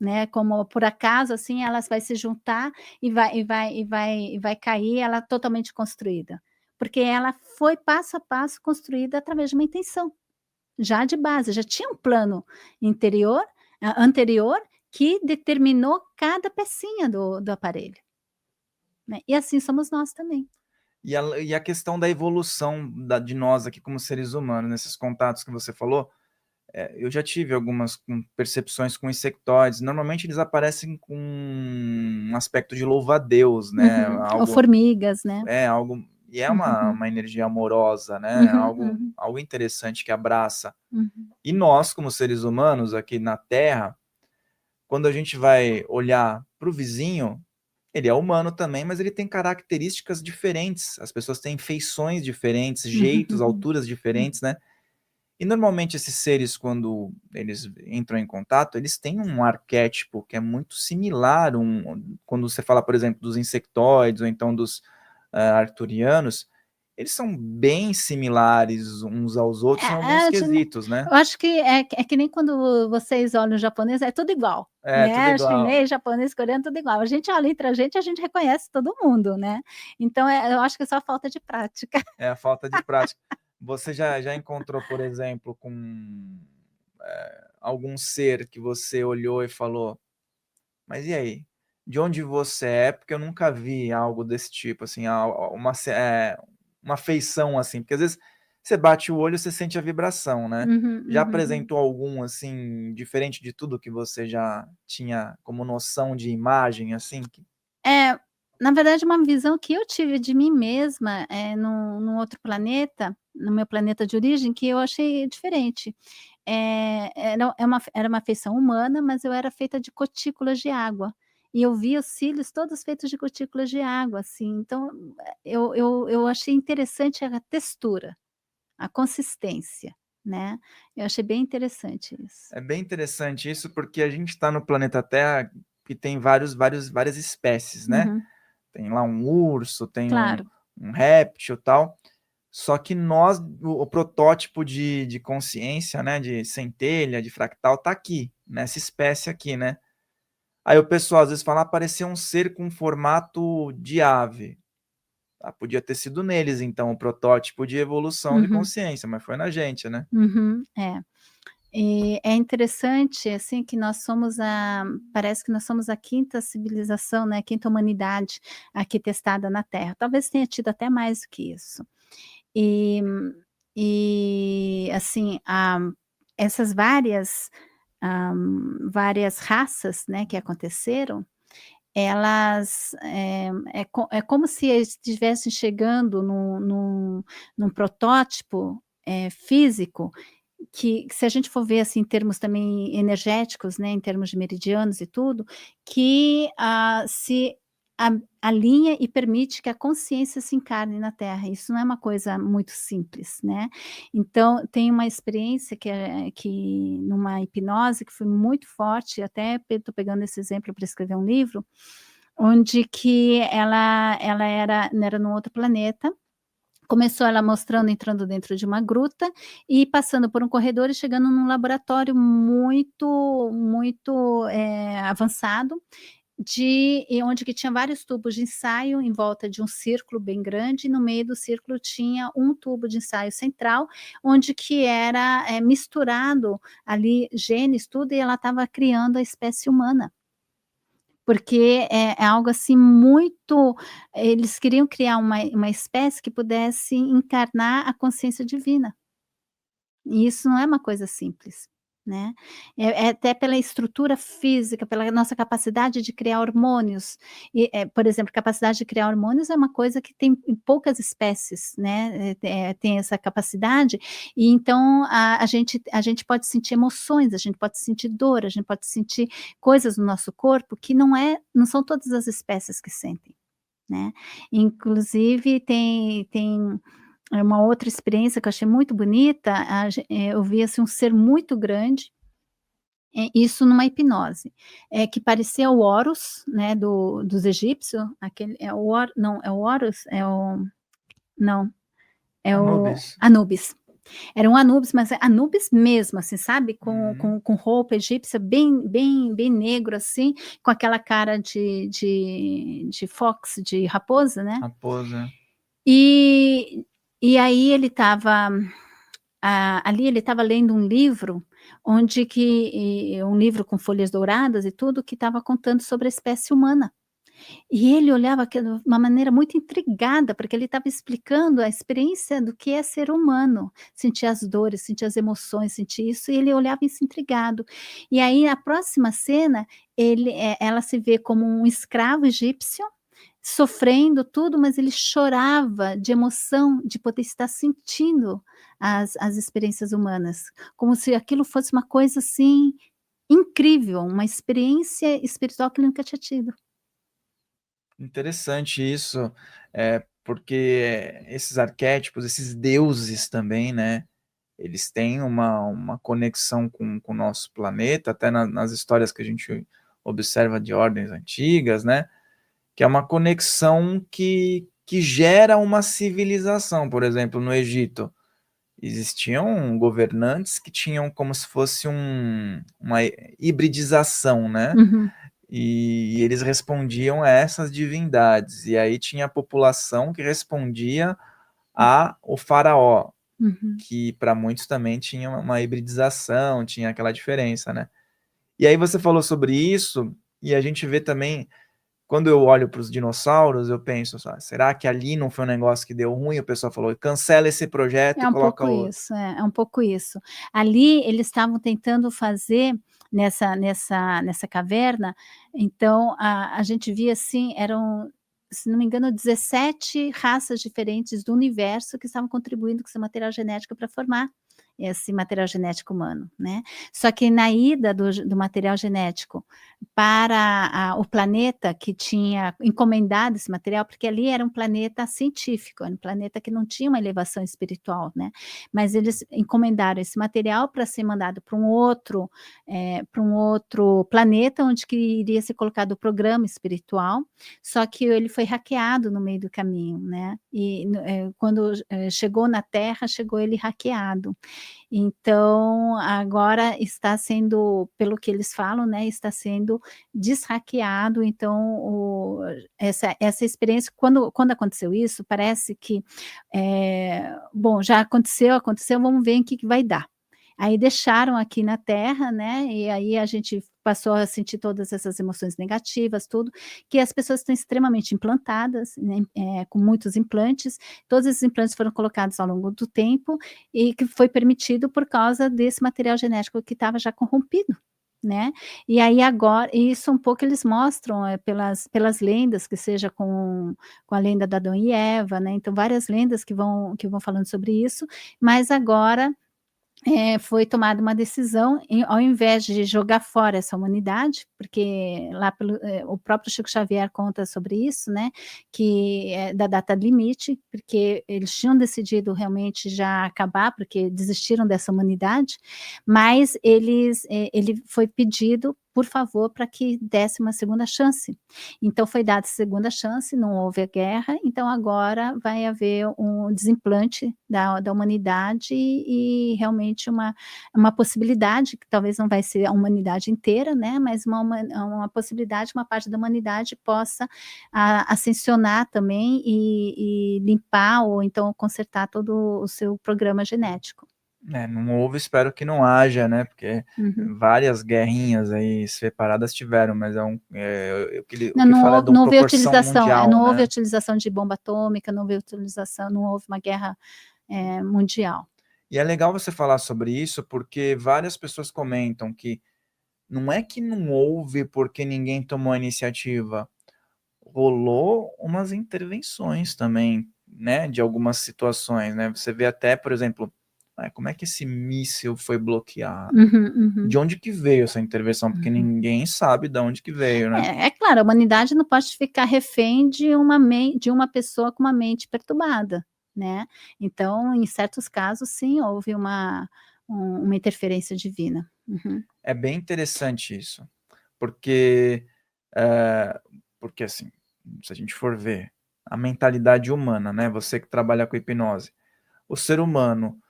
né? Como por acaso, assim, elas vai se juntar e vai cair, ela totalmente construída, porque ela foi passo a passo construída através de uma intenção, já de base, já tinha um plano interior, anterior, que determinou cada pecinha do aparelho, né? E assim somos nós também. E a questão da evolução de nós aqui como seres humanos, nesses contatos que você falou, eu já tive algumas percepções com insectoides. Normalmente eles aparecem com um aspecto de louva-a-Deus, né? Uhum. Ou Algo, formigas, né? algo, e é Uhum. uma energia amorosa, né? Uhum, uhum. Algo interessante que abraça. Uhum. E nós, como seres humanos aqui na Terra, quando a gente vai olhar para o vizinho, ele é humano também, mas ele tem características diferentes. As pessoas têm feições diferentes, jeitos, Uhum. alturas diferentes, né? E normalmente esses seres, quando eles entram em contato, eles têm um arquétipo que é muito similar. Quando você fala, por exemplo, dos insectoides ou então dos arcturianos, eles são bem similares uns aos outros em alguns quesitos, né? Eu acho que é que nem quando vocês olham o japonês, é tudo igual, É, tudo né, igual. chinês, japonês, coreano, tudo igual. A gente olha entre a gente reconhece todo mundo, né. Então, eu acho que é só falta de prática. É a falta de prática. Você já encontrou, por exemplo, com algum ser que você olhou e falou: mas e aí? De onde você é? Porque eu nunca vi algo desse tipo, assim, uma feição assim, porque às vezes você bate o olho, você sente a vibração, né? Uhum, Já uhum. apresentou algum, assim, diferente de tudo que você já tinha como noção de imagem, assim? É, na verdade, uma visão que eu tive de mim mesma, num outro planeta, no meu planeta de origem, que eu achei diferente. Era uma feição humana, mas eu era feita de gotículas de água, e eu via os cílios todos feitos de gotículas de água, assim, então, eu achei interessante a textura, a consistência, né, eu achei bem interessante isso. É bem interessante isso, porque a gente está no planeta Terra que tem várias espécies, né? Uhum, Tem lá um urso, tem claro. um réptil, tal. Só que nós, o protótipo de consciência, né, de centelha, de fractal, tá aqui, nessa espécie aqui, né? Aí o pessoal às vezes fala, apareceu um ser com formato de ave. Ah, podia ter sido neles, então, o protótipo de evolução de Uhum, consciência, mas foi na gente, né? uhum, é. E é interessante, assim, que nós somos parece que nós somos a quinta civilização, né, a quinta humanidade aqui testada na Terra. Talvez tenha tido até mais do que isso. E assim, essas hã, várias raças, né, que aconteceram, elas, é como se eles estivessem chegando num protótipo, físico que se a gente for ver, assim, em termos também energéticos, né, em termos de meridianos e tudo, que, se a alinha e permite que a consciência se encarne na Terra, isso não é uma coisa muito simples, né. Então tem uma experiência que numa hipnose que foi muito forte, até estou pegando esse exemplo para escrever um livro, onde que ela era num outro planeta. Começou ela mostrando entrando dentro de uma gruta e passando por um corredor e chegando num laboratório muito, avançado, onde que tinha vários tubos de ensaio em volta de um círculo bem grande, e no meio do círculo tinha um tubo de ensaio central, onde que era, misturado ali genes, tudo, e ela estava criando a espécie humana. Porque é algo, assim, muito eles queriam criar uma espécie que pudesse encarnar a consciência divina. E isso não é uma coisa simples, né. É até pela estrutura física, pela nossa capacidade de criar hormônios. Por exemplo, capacidade de criar hormônios é uma coisa que tem em poucas espécies, né, tem essa capacidade, e então a gente pode sentir emoções, a gente pode sentir dor, a gente pode sentir coisas no nosso corpo que não são todas as espécies que sentem, né. Inclusive tem uma outra experiência que eu achei muito bonita, eu vi, assim, um ser muito grande, isso numa hipnose, que parecia o Horus, né, dos egípcios, aquele é o Hor não, é o Horus? É o não, é o Anubis. Anubis. Era um Anubis, mas é Anubis mesmo, assim, sabe, com Hum, com com roupa egípcia bem negro, assim, com aquela cara de fox, de raposa, né. raposa. E e aí ele estava, ali ele estava lendo um livro onde um livro com folhas douradas e tudo, que estava contando sobre a espécie humana. E ele olhava aquilo de uma maneira muito intrigada, porque ele estava explicando a experiência do que é ser humano, sentir as dores, sentir as emoções, sentir isso, e ele olhava isso intrigado. E aí a próxima cena, ela se vê como um escravo egípcio, sofrendo tudo, mas ele chorava de emoção, de poder estar sentindo as experiências humanas, como se aquilo fosse uma coisa, assim, incrível, uma experiência espiritual que ele nunca tinha tido. Interessante isso, porque esses arquétipos, esses deuses também, né, eles têm uma conexão com o nosso planeta, até nas histórias que a gente observa de ordens antigas, né, que é uma conexão que gera uma civilização. Por exemplo, no Egito, existiam governantes que tinham como se fosse uma hibridização, né, Uhum, e eles respondiam a essas divindades, e aí tinha a população que respondia a o faraó, uhum. que para muitos também tinha uma hibridização, tinha aquela diferença, né. E aí você falou sobre isso, e a gente vê também, quando eu olho para os dinossauros, eu penso: "Será que ali não foi um negócio que deu ruim?" O pessoal falou: "Cancela esse projeto e É um coloca pouco outro". isso, é um pouco isso. Ali eles estavam tentando fazer nessa caverna, então a gente via, assim, eram, se não me engano, 17 raças diferentes do universo que estavam contribuindo com seu material genético para formar esse material genético humano, né. Só que na ida do material genético para o planeta que tinha encomendado esse material, porque ali era um planeta científico, era um planeta que não tinha uma elevação espiritual, né, mas eles encomendaram esse material para ser mandado para um outro planeta, onde que iria ser colocado o programa espiritual, só que ele foi hackeado no meio do caminho, né, quando, chegou na Terra, chegou ele hackeado. Então, agora está sendo, pelo que eles falam, né, está sendo deshackeado, então essa experiência, quando aconteceu isso, parece que, bom, já aconteceu, vamos ver em que vai dar. Aí deixaram aqui na Terra, né, e aí a gente passou a sentir todas essas emoções negativas, tudo, que as pessoas estão extremamente implantadas, né, com muitos implantes, todos esses implantes foram colocados ao longo do tempo, e que foi permitido por causa desse material genético que estava já corrompido, né. E aí agora isso um pouco eles mostram, pelas lendas, que seja com a lenda da Adão e Eva, né, então várias lendas que vão falando sobre isso, mas agora foi tomada uma decisão, ao invés de jogar fora essa humanidade, porque lá o próprio Chico Xavier conta sobre isso, né, que é da data limite, porque eles tinham decidido realmente já acabar, porque desistiram dessa humanidade, mas ele foi pedido, por favor, para que desse uma segunda chance. Então foi dada a segunda chance, não houve a guerra, então agora vai haver um desimplante da humanidade e realmente uma possibilidade, que talvez não vai ser a humanidade inteira, né, mas uma possibilidade que uma parte da humanidade possa ascensionar também e limpar ou então consertar todo o seu programa genético. Não houve, espero que não haja, né, porque Uhum. várias guerrinhas aí separadas tiveram, mas o Não, que fala é de uma não houve proporção utilização, mundial, não houve né. utilização de bomba atômica, não houve uma guerra, mundial. E é legal você falar sobre isso, porque várias pessoas comentam que não é que não houve porque ninguém tomou a iniciativa, rolou umas intervenções também, né, de algumas situações, né. Você vê até, por exemplo, como é que esse míssil foi bloqueado? Uhum, De uhum, onde que veio essa intervenção? Porque uhum. ninguém sabe de onde que veio, né. É claro, a humanidade não pode ficar refém de uma pessoa com uma mente perturbada, né. Então, em certos casos, sim, houve uma interferência divina. Uhum. É bem interessante isso, porque, eh, porque assim, se a gente for ver a mentalidade humana, né, você que trabalha com hipnose, o ser humano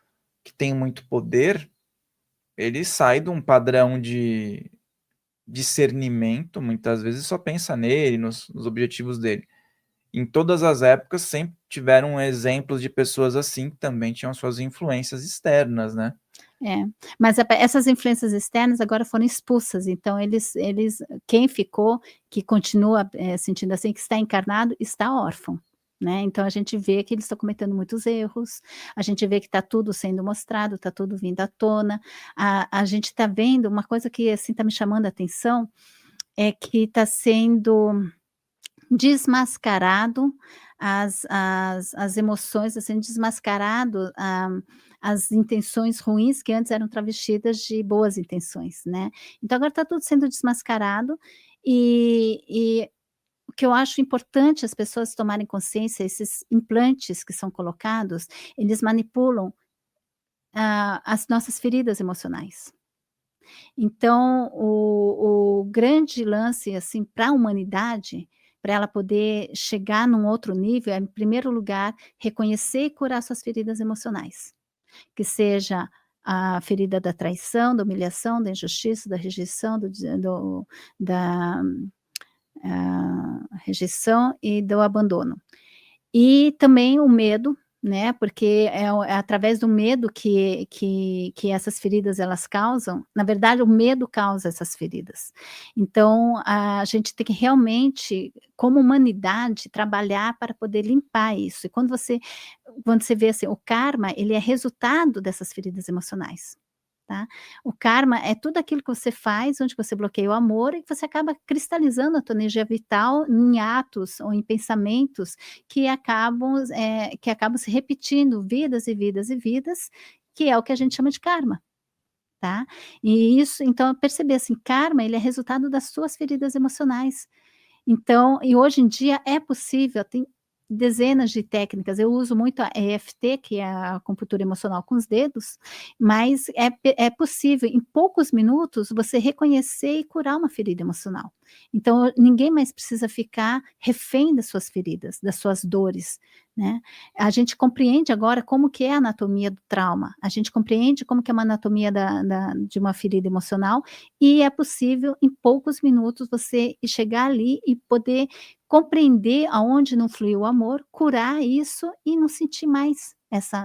que tem muito poder, ele sai de um padrão de discernimento, muitas vezes só pensa nele, nos objetivos dele. Em todas as épocas sempre tiveram exemplos de pessoas assim, que também tinham suas influências externas, né. É, mas essas influências externas agora foram expulsas, então quem ficou, que continua, sentindo assim, que está encarnado, está órfão, né, então a gente vê que eles estão cometendo muitos erros, a gente vê que está tudo sendo mostrado, está tudo vindo à tona, a gente está vendo uma coisa que, assim, está me chamando a atenção, é que está sendo desmascarado as emoções, está sendo desmascarado, as intenções ruins que antes eram travestidas de boas intenções, né. Então agora está tudo sendo desmascarado, e o que eu acho importante as pessoas tomarem consciência, esses implantes que são colocados, eles manipulam, as nossas feridas emocionais. Então, o grande lance, assim, para a humanidade, para ela poder chegar num outro nível, é, em primeiro lugar, reconhecer e curar suas feridas emocionais, que seja a ferida da traição, da humilhação, da injustiça, da rejeição, da, rejeição e do abandono. E também o medo, né, porque é através do medo que essas feridas elas causam, na verdade o medo causa essas feridas. Então a gente tem que realmente, como humanidade, trabalhar para poder limpar isso. E quando você vê assim, o karma, ele é resultado dessas feridas emocionais. Tá? O karma é tudo aquilo que você faz, onde você bloqueia o amor e que você acaba cristalizando a tua energia vital em atos ou em pensamentos que acabam se repetindo vidas e vidas e vidas, que é o que a gente chama de karma, tá? E isso, então, perceber assim, karma, ele é resultado das suas feridas emocionais. Então, e hoje em dia é possível, tem dezenas de técnicas, eu uso muito a EFT, que é a acupuntura emocional com os dedos, mas é possível em poucos minutos você reconhecer e curar uma ferida emocional. Então ninguém mais precisa ficar refém das suas feridas, das suas dores, né. A gente compreende agora como que é a anatomia do trauma, a gente compreende como que é uma anatomia de uma ferida emocional, e é possível em poucos minutos você chegar ali e poder compreender aonde não fluiu o amor, curar isso e não sentir mais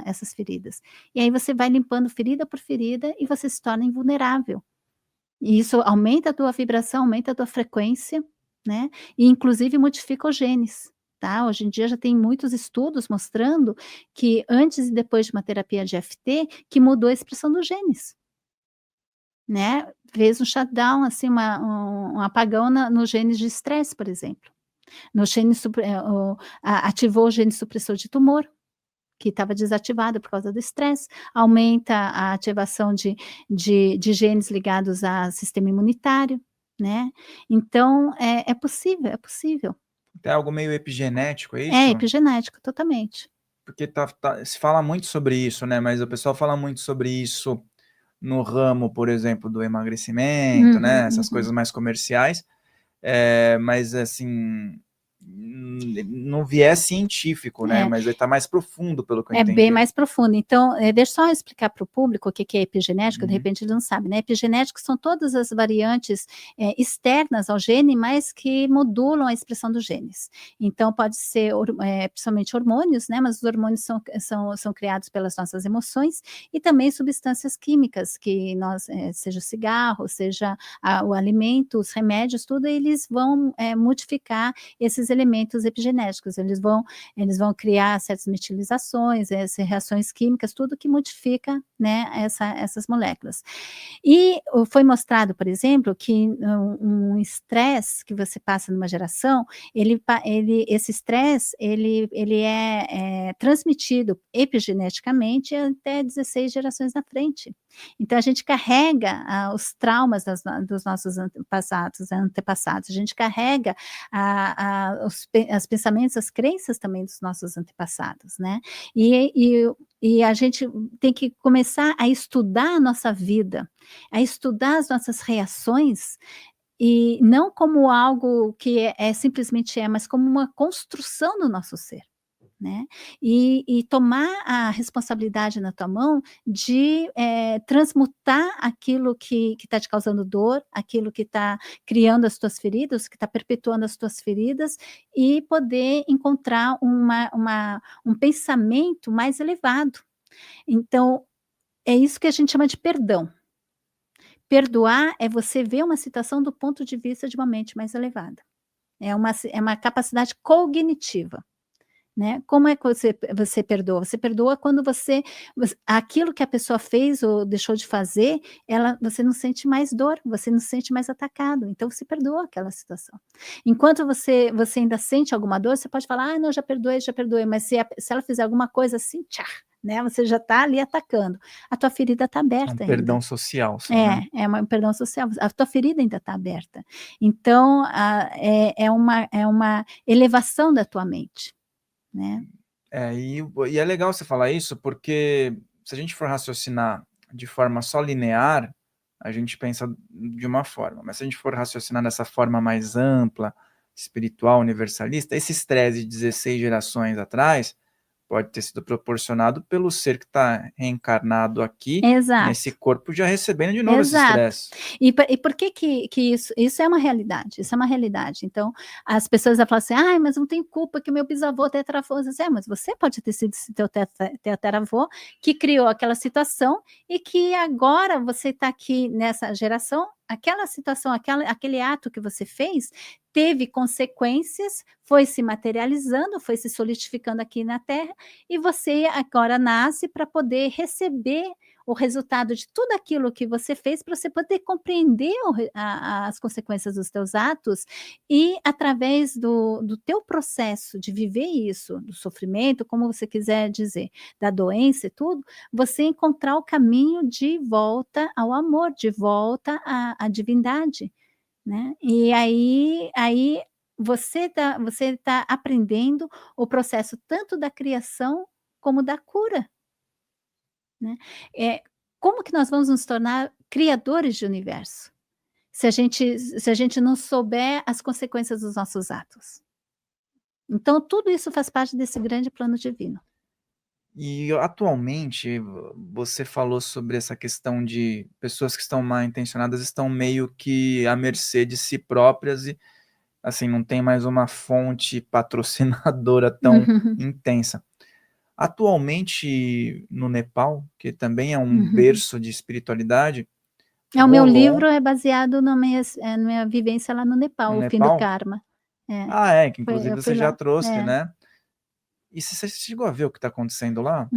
essas feridas. E aí você vai limpando ferida por ferida e você se torna invulnerável. E isso aumenta a tua vibração, aumenta a tua frequência, né, e inclusive modifica os genes, tá. Hoje em dia já tem muitos estudos mostrando que antes e depois de uma terapia de EFT, que mudou a expressão dos genes, né. Fez um shutdown, assim, um apagão nos genes de estresse, por exemplo. No gene ativou o gene supressor de tumor, que estava desativado por causa do estresse, aumenta a ativação de genes ligados a sistema imunitário, né. Então é possível, é possível. É algo meio epigenético, é É isso? epigenético, totalmente. Porque se fala muito sobre isso, né, mas o pessoal fala muito sobre isso no ramo, por exemplo, do emagrecimento, Uhum, né, essas uhum. coisas mais comerciais, mas assim, no viés científico, né, É. mas ele tá mais profundo pelo que eu É bem entendi. mais profundo. Então, deixa eu só explicar para o público o que que é epigenética, de Uhum. repente ele não sabe, né. Epigenética são todas as variantes, externas ao gene, mas que modulam a expressão dos genes. Então pode ser principalmente hormônios, né, mas os hormônios são criados pelas nossas emoções e também substâncias químicas que nós, seja o cigarro, seja o alimento, os remédios, tudo eles vão, modificar esses elementos epigenéticos, eles vão criar certas metilizações, reações químicas, tudo que modifica, né, essas moléculas. E foi mostrado, por exemplo, que um estresse que você passa numa geração, esse estresse, ele é transmitido epigeneticamente até 16 gerações na frente. Então a gente carrega, os traumas dos nossos antepassados, a gente carrega os pensamentos, as crenças também dos nossos antepassados, né. E a gente tem que começar a estudar a nossa vida, a estudar as nossas reações, e não como algo que simplesmente mas como uma construção do nosso ser, né? E tomar a responsabilidade na tua mão de transmutar aquilo que está te causando dor, aquilo que está criando as tuas feridas, que está perpetuando as tuas feridas, e poder encontrar um pensamento mais elevado. Então, é isso que a gente chama de perdão. Perdoar é você ver uma situação do ponto de vista de uma mente mais elevada. É uma capacidade cognitiva. Né? Como é que você perdoa? Você perdoa quando aquilo que a pessoa fez ou deixou de fazer, você não sente mais dor, você não se sente mais atacado, então você perdoa aquela situação. Enquanto você ainda sente alguma dor, você pode falar, não, já perdoei, mas se ela fizer alguma coisa assim, tchá, né? Você já está ali atacando. A tua ferida está É um aberta ainda. perdão social só, né? É um perdão social. A tua ferida ainda está aberta. Então, é uma elevação da tua mente. Né? E é legal você falar isso, porque se a gente for raciocinar de forma só linear, a gente pensa de uma forma, mas se a gente for raciocinar dessa forma mais ampla, espiritual, universalista, esse estresse de 16 gerações atrás pode ter sido proporcionado pelo ser que está reencarnado aqui, Exato. nesse corpo, já recebendo de novo esse Exato. estresse. E por que isso é uma realidade? Isso é uma realidade. Então, as pessoas vão falar assim, mas não tem culpa que meu bisavô tetravô. Mas você pode ter sido esse teu tetravô que criou aquela situação e que agora você está aqui nessa geração, aquela situação, aquele ato que você fez teve consequências, foi se materializando, foi se solidificando aqui na Terra, e você agora nasce para poder receber o resultado de tudo aquilo que você fez, para você poder compreender as consequências dos teus atos, e através do teu processo de viver isso, do sofrimento, como você quiser dizer, da doença e tudo, você encontrar o caminho de volta ao amor, de volta à divindade, né? E aí você tá aprendendo o processo tanto da criação como da cura, né? Como que nós vamos nos tornar criadores de universo, se a gente não souber as consequências dos nossos atos? Então tudo isso faz parte desse grande plano divino. E atualmente, você falou sobre essa questão de pessoas que estão mal intencionadas estão meio que à mercê de si próprias e, assim, não tem mais uma fonte patrocinadora tão intensa. Atualmente, no Nepal, que também é um berço de espiritualidade, O meu livro é baseado na minha vivência lá no Nepal, no O Fim do Nepal? Karma. Que inclusive você já trouxe, né? E você chegou a ver o que está acontecendo lá?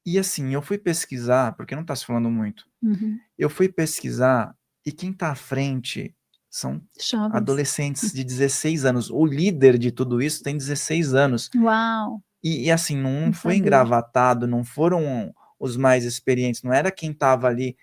E assim, eu fui pesquisar, porque não está se falando muito. Eu fui pesquisar, e quem está à frente são Jovens. Adolescentes de 16 anos. O líder de tudo isso tem 16 anos. Uau! E assim, não foi engravatado, não foram os mais experientes, não era quem estava ali.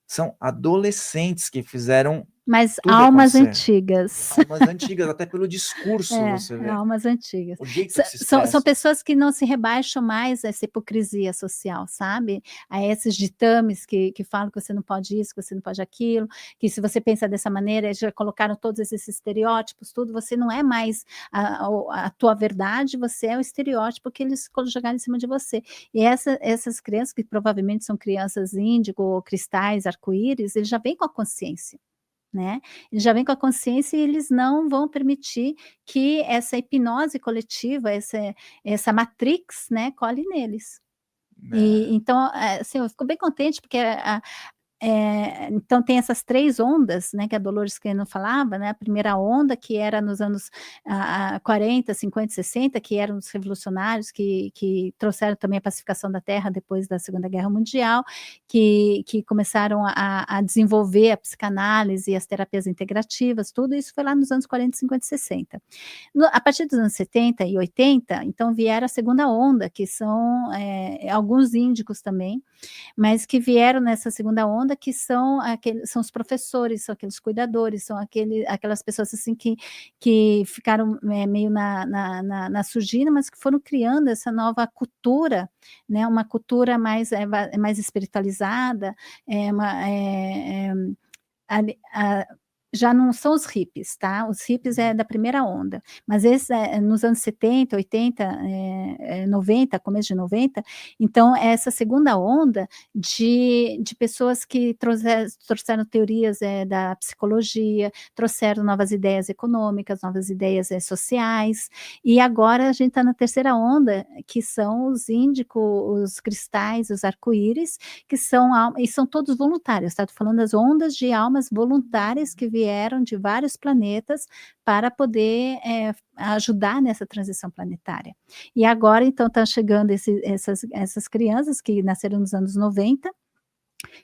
São adolescentes que fizeram Mas tudo almas acontecer. antigas. Almas antigas, até pelo discurso, você vê. Almas antigas. O jeito que se expressa. São pessoas que não se rebaixam mais a essa hipocrisia social, sabe? A esses ditames que falam que você não pode isso, que você não pode aquilo, que se você pensa dessa maneira, já colocaram todos esses estereótipos, tudo, você não é mais a tua verdade, você é o estereótipo que eles jogaram em cima de você. E essas crianças, que provavelmente são crianças índigo, ou cristais, arco-íris, eles já vêm com a consciência. Né? Eles já vêm com a consciência e eles não vão permitir que essa hipnose coletiva, essa matrix, né, cole neles. Então, assim, eu fico bem contente porque então tem essas 3 ondas, né, que a Dolores Cannon falava, né, a primeira onda que era nos anos 40, 50, 60, que eram os revolucionários que trouxeram também a pacificação da Terra depois da Segunda Guerra Mundial, que começaram a desenvolver a psicanálise e as terapias integrativas, tudo isso foi lá nos anos 40, 50 e 60. A partir dos anos 70 e 80, então vieram a segunda onda, que são alguns índicos também, mas que vieram nessa segunda onda, que são os professores, são aqueles cuidadores, são aquelas pessoas assim que ficaram meio na surdina, mas que foram criando essa nova cultura, né, uma cultura mais espiritualizada, já não são os hippies, tá? Os hippies é da primeira onda, mas esse nos anos 70, 80, 90, começo de 90, então essa segunda onda de pessoas que trouxeram teorias da psicologia, trouxeram novas ideias econômicas, novas ideias sociais, e agora a gente está na terceira onda, que são os índicos, os cristais, os arco-íris, que são e são todos voluntários, tá? Tô falando das ondas de almas voluntárias que vieram de vários planetas para poder ajudar nessa transição planetária. E agora, então, estão chegando essas crianças que nasceram nos anos 90,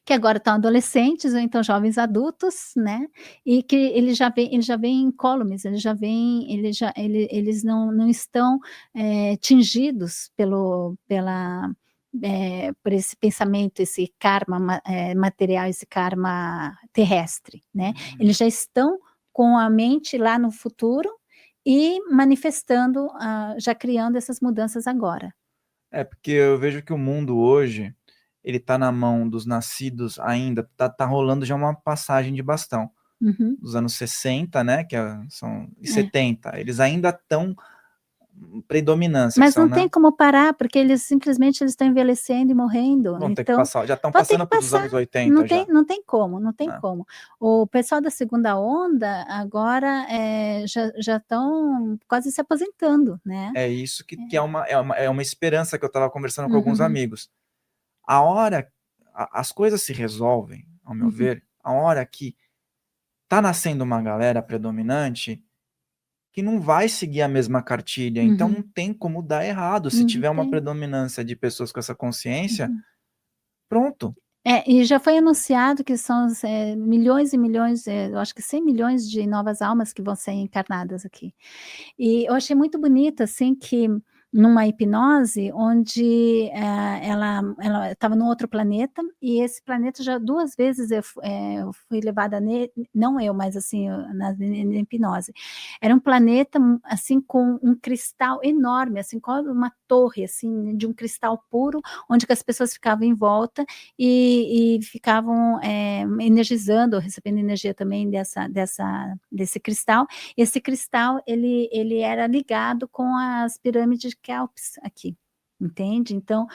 que agora estão adolescentes ou então jovens adultos, né? E que eles já vêm incólumes, eles não estão tingidos por esse pensamento, esse karma material, esse karma terrestre, né? Eles já estão com a mente lá no futuro e manifestando, já criando essas mudanças agora. Porque eu vejo que o mundo hoje, ele tá na mão dos nascidos ainda, tá rolando já uma passagem de bastão. Uhum. Dos anos 60, né, são 70, eles ainda estão predominância. Mas não né? tem como parar, porque eles simplesmente estão envelhecendo e morrendo. Vão ter que Então, passar, já estão passando pelos anos 80 já. não tem como. O pessoal da segunda onda agora já estão quase se aposentando, né? É isso que é uma esperança que eu estava conversando com alguns amigos. A hora, as coisas se resolvem, ao meu ver, a hora que tá nascendo uma galera predominante que não vai seguir a mesma cartilha, então não tem como dar errado. Se tiver uma predominância de pessoas com essa consciência, pronto. E já foi anunciado que são milhões e milhões, eu acho que 100 milhões de novas almas que vão ser encarnadas aqui. E eu achei muito bonito, assim, que numa hipnose, onde ela estava num outro planeta, e esse planeta já 2 vezes eu fui levada nele, não eu, mas assim, na hipnose. Era um planeta, assim, com um cristal enorme, assim, quase uma torre, assim, de um cristal puro, onde que as pessoas ficavam em volta e ficavam energizando, recebendo energia também desse cristal. Esse cristal, ele era ligado com as pirâmides de Kelps aqui, entende? Então,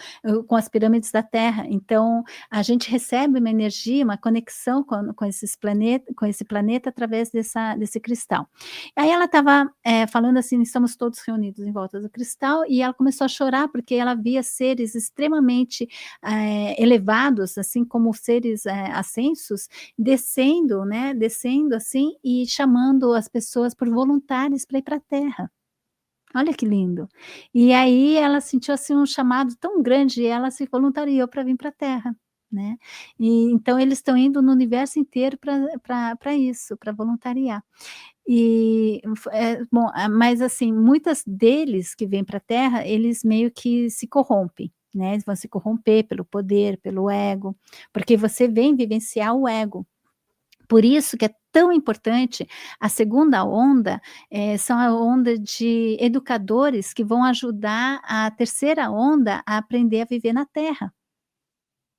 com as pirâmides da Terra. Então, a gente recebe uma energia, uma conexão com esse planeta através desse cristal. Aí ela estava falando assim, estamos todos reunidos em volta do cristal, e ela começou a chorar, porque ela via seres extremamente elevados, assim como seres ascensos, descendo, né, descendo assim, e chamando as pessoas por voluntários para ir para a Terra. Olha que lindo. E aí ela sentiu, assim, um chamado tão grande, e ela se voluntariou para vir para a Terra, né. E então eles estão indo no universo inteiro para isso, para voluntariar. E bom, mas assim, muitas deles que vêm para a Terra, eles meio que se corrompem, né, eles vão se corromper pelo poder, pelo ego, porque você vem vivenciar o ego. Por isso que é tão importante a segunda onda, são a onda de educadores que vão ajudar a terceira onda a aprender a viver na Terra,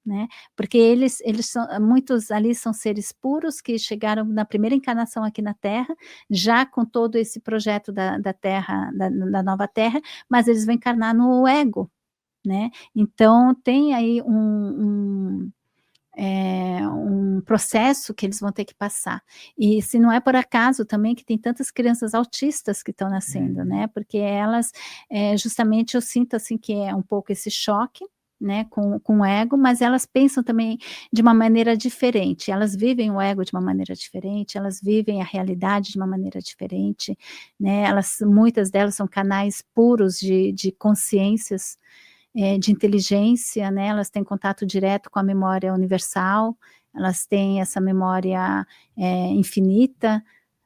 né, porque eles são, muitos ali são seres puros que chegaram na primeira encarnação aqui na Terra, já com todo esse projeto da Terra, da nova Terra, mas eles vão encarnar no ego, né. Então tem aí um processo que eles vão ter que passar. E se não é por acaso também que tem tantas crianças autistas que estão nascendo, né, porque elas, justamente eu sinto, assim, que é um pouco esse choque, né, com o ego, mas elas pensam também de uma maneira diferente, elas vivem o ego de uma maneira diferente, elas vivem a realidade de uma maneira diferente, né, muitas delas são canais puros de consciências, de inteligência, né, elas têm contato direto com a memória universal, elas têm essa memória infinita,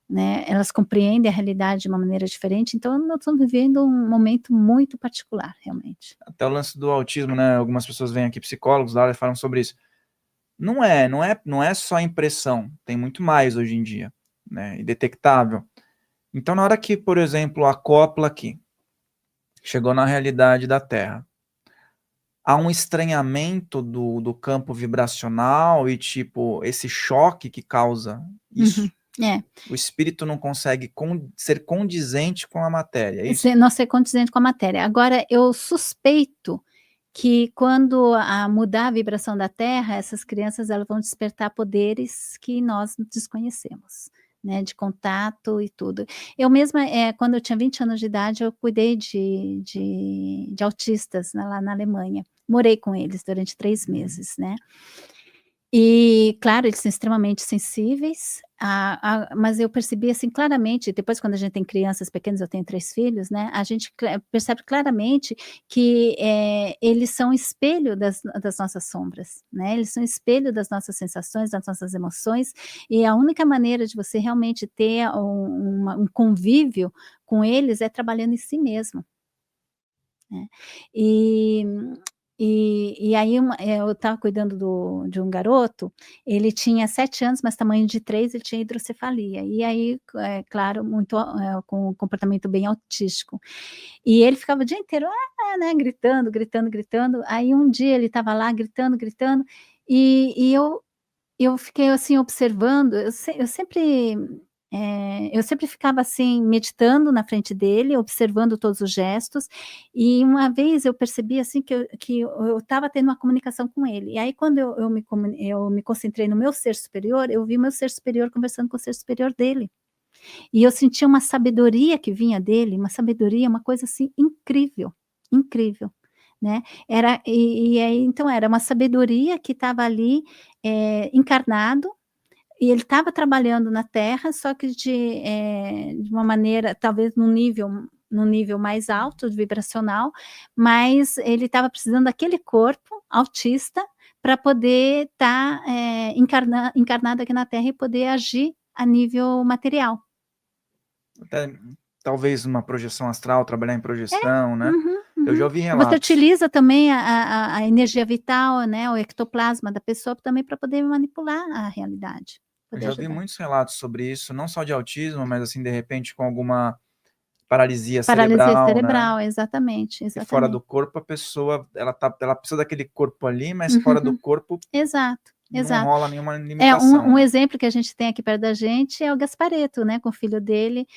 né, elas compreendem a realidade de uma maneira diferente, então nós estamos vivendo um momento muito particular, realmente. Até o lance do autismo, né, algumas pessoas vêm aqui, psicólogos da área, falam sobre isso. Não é só impressão, tem muito mais hoje em dia, né, indetectável. Então, na hora que, por exemplo, acopla aqui, chegou na realidade da Terra, há um estranhamento do campo vibracional e, tipo, esse choque que causa isso. É. O espírito não consegue ser condizente com a matéria, é isso? Não ser condizente com a matéria. Agora, eu suspeito que quando mudar a vibração da Terra, essas crianças elas vão despertar poderes que nós desconhecemos, né, de contato e tudo. Eu mesma, quando eu tinha 20 anos de idade, eu cuidei de autistas, né, lá na Alemanha. Morei com eles durante 3 meses, né. E, claro, eles são extremamente sensíveis, mas eu percebi, assim, claramente, depois quando a gente tem crianças pequenas, eu tenho 3 filhos, né, a gente percebe claramente que, eles são espelho das nossas sombras, né, eles são espelho das nossas sensações, das nossas emoções, e a única maneira de você realmente ter um convívio com eles é trabalhando em si mesmo, né. E e aí eu estava cuidando de um garoto, ele tinha 7 anos, mas tamanho de 3, ele tinha hidrocefalia. E aí, claro, muito, com um comportamento bem autístico. E ele ficava o dia inteiro, né, gritando, gritando, gritando. Aí um dia ele estava lá gritando, gritando, e eu fiquei, assim, observando, eu sempre ficava, assim, meditando na frente dele, observando todos os gestos, e uma vez eu percebi, assim, que eu estava tendo uma comunicação com ele, e aí quando eu me concentrei no meu ser superior, eu vi o meu ser superior conversando com o ser superior dele. E eu sentia uma sabedoria que vinha dele, uma sabedoria, uma coisa, assim, incrível, incrível, né. Aí então era uma sabedoria que estava ali, encarnado, e ele estava trabalhando na Terra, só que de uma maneira, talvez num nível mais alto vibracional, mas ele estava precisando daquele corpo autista para poder estar, encarnado aqui na Terra e poder agir a nível material. Até talvez uma projeção astral, trabalhar em projeção, né. Uhum, Eu já uhum. ouvi E você relatos. utiliza também a energia vital, né, o ectoplasma da pessoa também para poder manipular a realidade, Eu poder já ouvi ajudar. muitos relatos sobre isso, não só de autismo, mas, assim, de repente com alguma paralisia Paralisia cerebral, né, cerebral, exatamente, e fora do exatamente. corpo a pessoa, ela precisa daquele corpo ali, mas fora do Uhum. corpo Exato, não exato. rola nenhuma É, limitação, um né. exemplo que a gente tem aqui perto da gente é o Gasparetto, né, com o filho dele,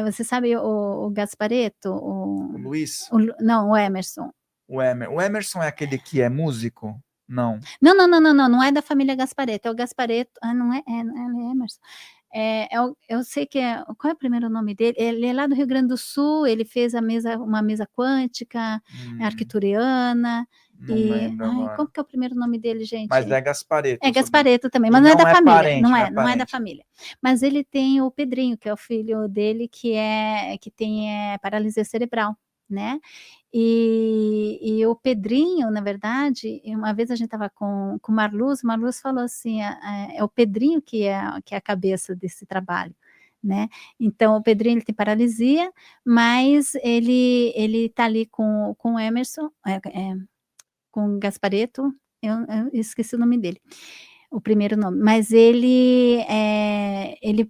você sabe o Gasparetto, O Luiz, não, o Emerson. o Emerson é aquele que é músico? Não. Não, não, não, não, não, não é da família Gasparetto, é o Gasparetto, não é, não é Emerson. Eu sei que qual é o primeiro nome dele? Ele é lá do Rio Grande do Sul, ele fez uma mesa quântica, Hum, arcturiana, não e lembro ai, agora. como que é o primeiro nome dele, Mas gente? é Gasparetto É o sobrenome. Gasparetto também, E mas não é da não é família, parente, não é não é da parente. família. Mas ele tem o Pedrinho, que é o filho dele, que tem, paralisia cerebral, né. E o Pedrinho, na verdade, uma vez a gente estava com o Marluz falou assim: "É o Pedrinho que é a cabeça desse trabalho", né. Então o Pedrinho ele tem paralisia, mas ele tá ali com o Emerson, com o Gasparetto, eu esqueci o nome dele, o primeiro nome, mas ele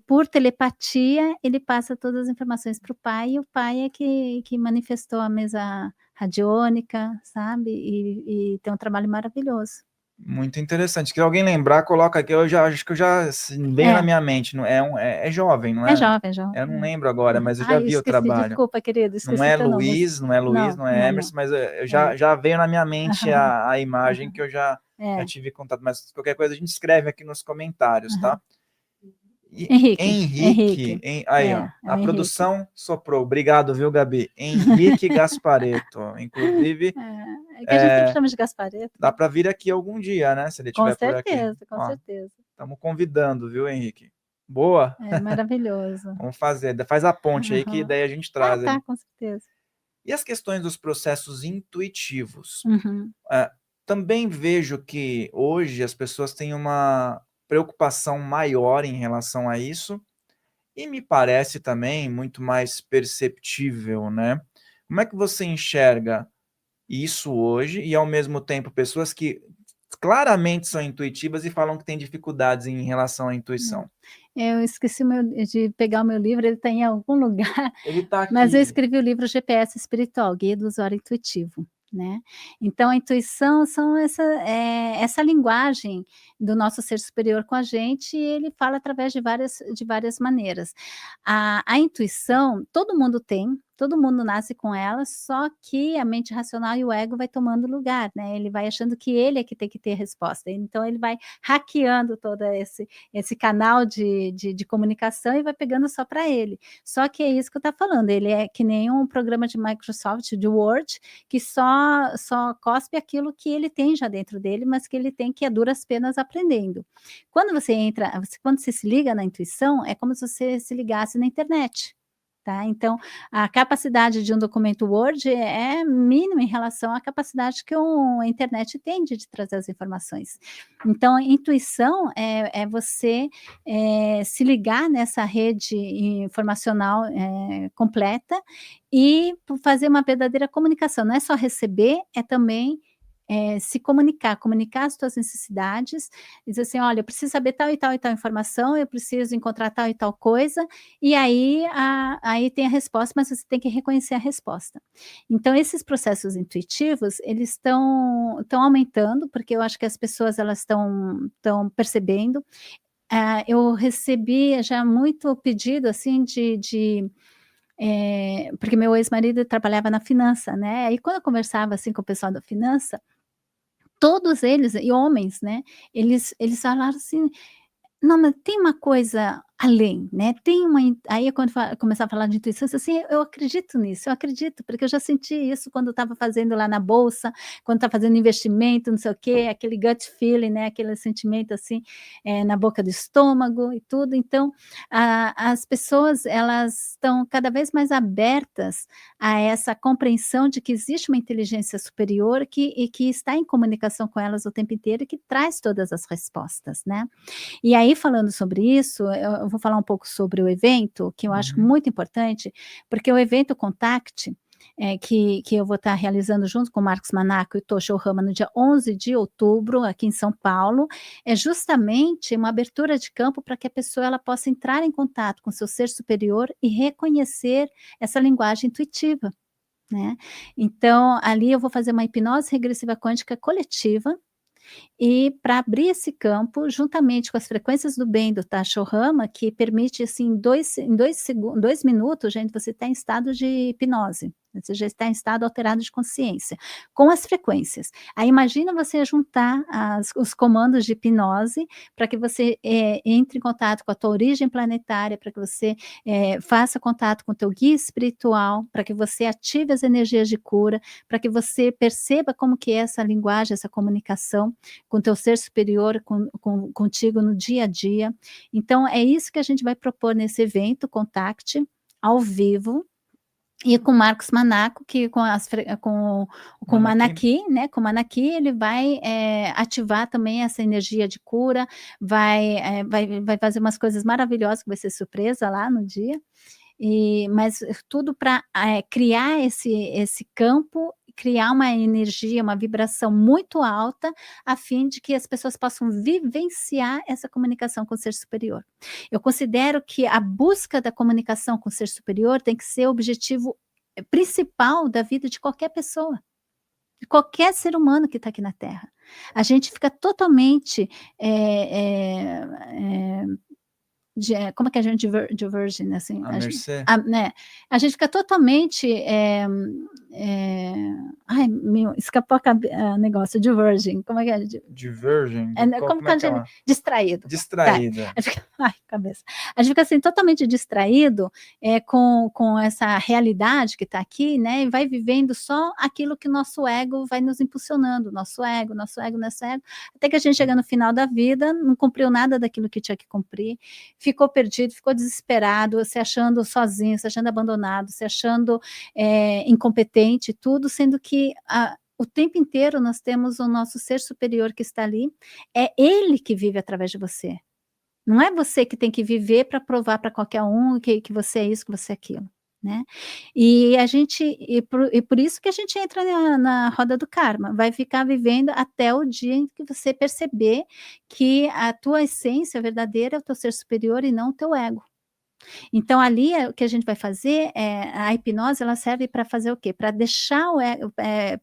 por telepatia, ele passa todas as informações para o pai, e o pai é que manifestou a mesa radiônica, sabe, e tem um trabalho maravilhoso. Muito interessante. Se alguém lembrar, coloca aqui, eu já acho que eu já assim, veio na É, minha mente, não é é jovem, não é é? jovem, é Eu não jovem, lembro agora, mas eu já Ai, vi o esqueci, trabalho. desculpa querido, Não esqueci é teu nome, mas Luiz, não é Luiz, não, não é não, não. Emerson, mas eu É. já veio na minha mente Aham, a imagem aham. que eu já É, tive contato, mas qualquer coisa a gente escreve aqui nos comentários, tá? aham. E Henrique, Henrique, Henrique. aí ó, É o a Henrique. produção soprou. Obrigado, viu, Gabi? Henrique Gasparetto. Inclusive, É que a gente sempre chama de Gasparetto, dá né. para vir aqui algum dia, né? Se ele Com estiver por aqui. certeza, com Ó, certeza. estamos convidando, viu, Henrique? Boa? É maravilhoso. Vamos fazer. Faz a ponte aí que Aham. daí a gente Ah, traz tá, ele. com certeza. E as questões dos processos intuitivos? Uhum. Eh, também vejo que hoje as pessoas têm uma preocupação maior em relação a isso, e me parece também muito mais perceptível, né. Como é que você enxerga isso hoje e, ao mesmo tempo, pessoas que claramente são intuitivas e falam que têm dificuldades em relação à intuição? Eu esqueci de pegar o meu livro, ele está em algum lugar, Ele está mas eu aqui. escrevi o livro GPS Espiritual, Guia do Usuário Intuitivo. né. Então a intuição são essa linguagem do nosso ser superior com a gente e ele fala através de várias maneiras. A intuição todo mundo tem, todo mundo nasce com ela, só que a mente racional e o ego vai tomando lugar, né, ele vai achando que ele é que tem que ter a resposta, então ele vai hackeando todo esse canal de comunicação e vai pegando só para ele. Só que é isso que eu estava falando, ele é que nem um programa de Microsoft, de Word, que só cospe aquilo que ele tem já dentro dele, mas que ele tem que a duras penas aprendendo. Quando você se liga na intuição, é como se você se ligasse na internet, tá. Então, a capacidade de um documento Word é mínima em relação à capacidade que a internet tem de trazer as informações. Então, a intuição é você, se ligar nessa rede informacional, completa e fazer uma verdadeira comunicação, não é só receber, é também, se comunicar, comunicar as tuas necessidades, dizer assim: "Olha, eu preciso saber tal e tal e tal informação, eu preciso encontrar tal e tal coisa", e aí tem a resposta, mas você tem que reconhecer a resposta. Então esses processos intuitivos, eles estão aumentando, porque eu acho que as pessoas elas estão percebendo. Eu recebi já muito pedido, assim, porque meu ex-marido trabalhava na finança, né, aí quando eu conversava, assim, com o pessoal da finança, todos eles, e homens, né, eles falaram assim: "Não, mas tem uma coisa além, né, tem uma in", aí quando começar a falar de intuição, eu disse assim: "Eu acredito nisso, eu acredito, porque eu já senti isso quando eu estava fazendo lá na bolsa, quando estava fazendo investimento, não sei o quê, aquele gut feeling, né, aquele sentimento, assim, na boca do estômago e tudo". Então, as pessoas elas estão cada vez mais abertas a essa compreensão de que existe uma inteligência superior que está em comunicação com elas o tempo inteiro e que traz todas as respostas, né. E aí falando sobre isso, eu vou falar um pouco sobre o evento, que eu acho Uhum. muito importante, porque o evento Contact, que eu vou estar realizando junto com o Marcos Manaco e Toshio Rama no dia 11 de outubro, aqui em São Paulo, é justamente uma abertura de campo para que a pessoa ela possa entrar em contato com seu ser superior e reconhecer essa linguagem intuitiva, né. Então, ali eu vou fazer uma hipnose regressiva quântica coletiva, e para abrir esse campo, juntamente com as frequências do bem do Tacho Rama, que permite, assim, em 2 minutos, gente, você está em estado de hipnose, você já está em estado alterado de consciência, com as frequências. Aí imagina você juntar os comandos de hipnose, para que você, entre em contato com a tua origem planetária, para que você, faça contato com o teu guia espiritual, para que você ative as energias de cura, para que você perceba como que é essa linguagem, essa comunicação, com teu ser superior, contigo no dia a dia. Então é isso que a gente vai propor nesse evento Contact, ao vivo, e com o Marcos Manaco, que com o Manaqui. Manaki, né, com o Manaki ele vai, ativar também essa energia de cura, vai fazer umas coisas maravilhosas que vai ser surpresa lá no dia. Mas tudo para criar esse campo, criar uma energia, uma vibração muito alta, a fim de que as pessoas possam vivenciar essa comunicação com o ser superior. Eu considero que a busca da comunicação com o ser superior tem que ser o objetivo, principal da vida de qualquer pessoa, de qualquer ser humano que está aqui na Terra. A gente fica totalmente, eh eh como é que a gente divergem, assim, À mercê? né, a gente fica totalmente, ai, meu, escapou negócio, diverging, como é que é? Divergem? Né, como Como é quando que a gente ela distraído, tá. distraída. A gente fica ai, cabeça. A gente fica, assim, totalmente distraído, com essa realidade que está aqui, né, e vai vivendo só aquilo que o nosso ego vai nos impulsionando, nosso ego, nosso ego, nosso ego, até que a gente chega no final da vida, não cumpriu nada daquilo que tinha que cumprir, ficou perdido, ficou desesperado, se achando sozinho, se achando abandonado, se achando, incompetente, tudo, sendo que o tempo inteiro nós temos o nosso ser superior que está ali, é ele que vive através de você. Não é você que tem que viver para provar para qualquer um que você é isso, que você é aquilo, né. E por isso que a gente entra na roda do karma, vai ficar vivendo até o dia em que você perceber que a tua essência verdadeira é o teu ser superior e não o teu ego. Então ali, o que a gente vai fazer, a hipnose ela serve para fazer o quê? Para deixar o ego,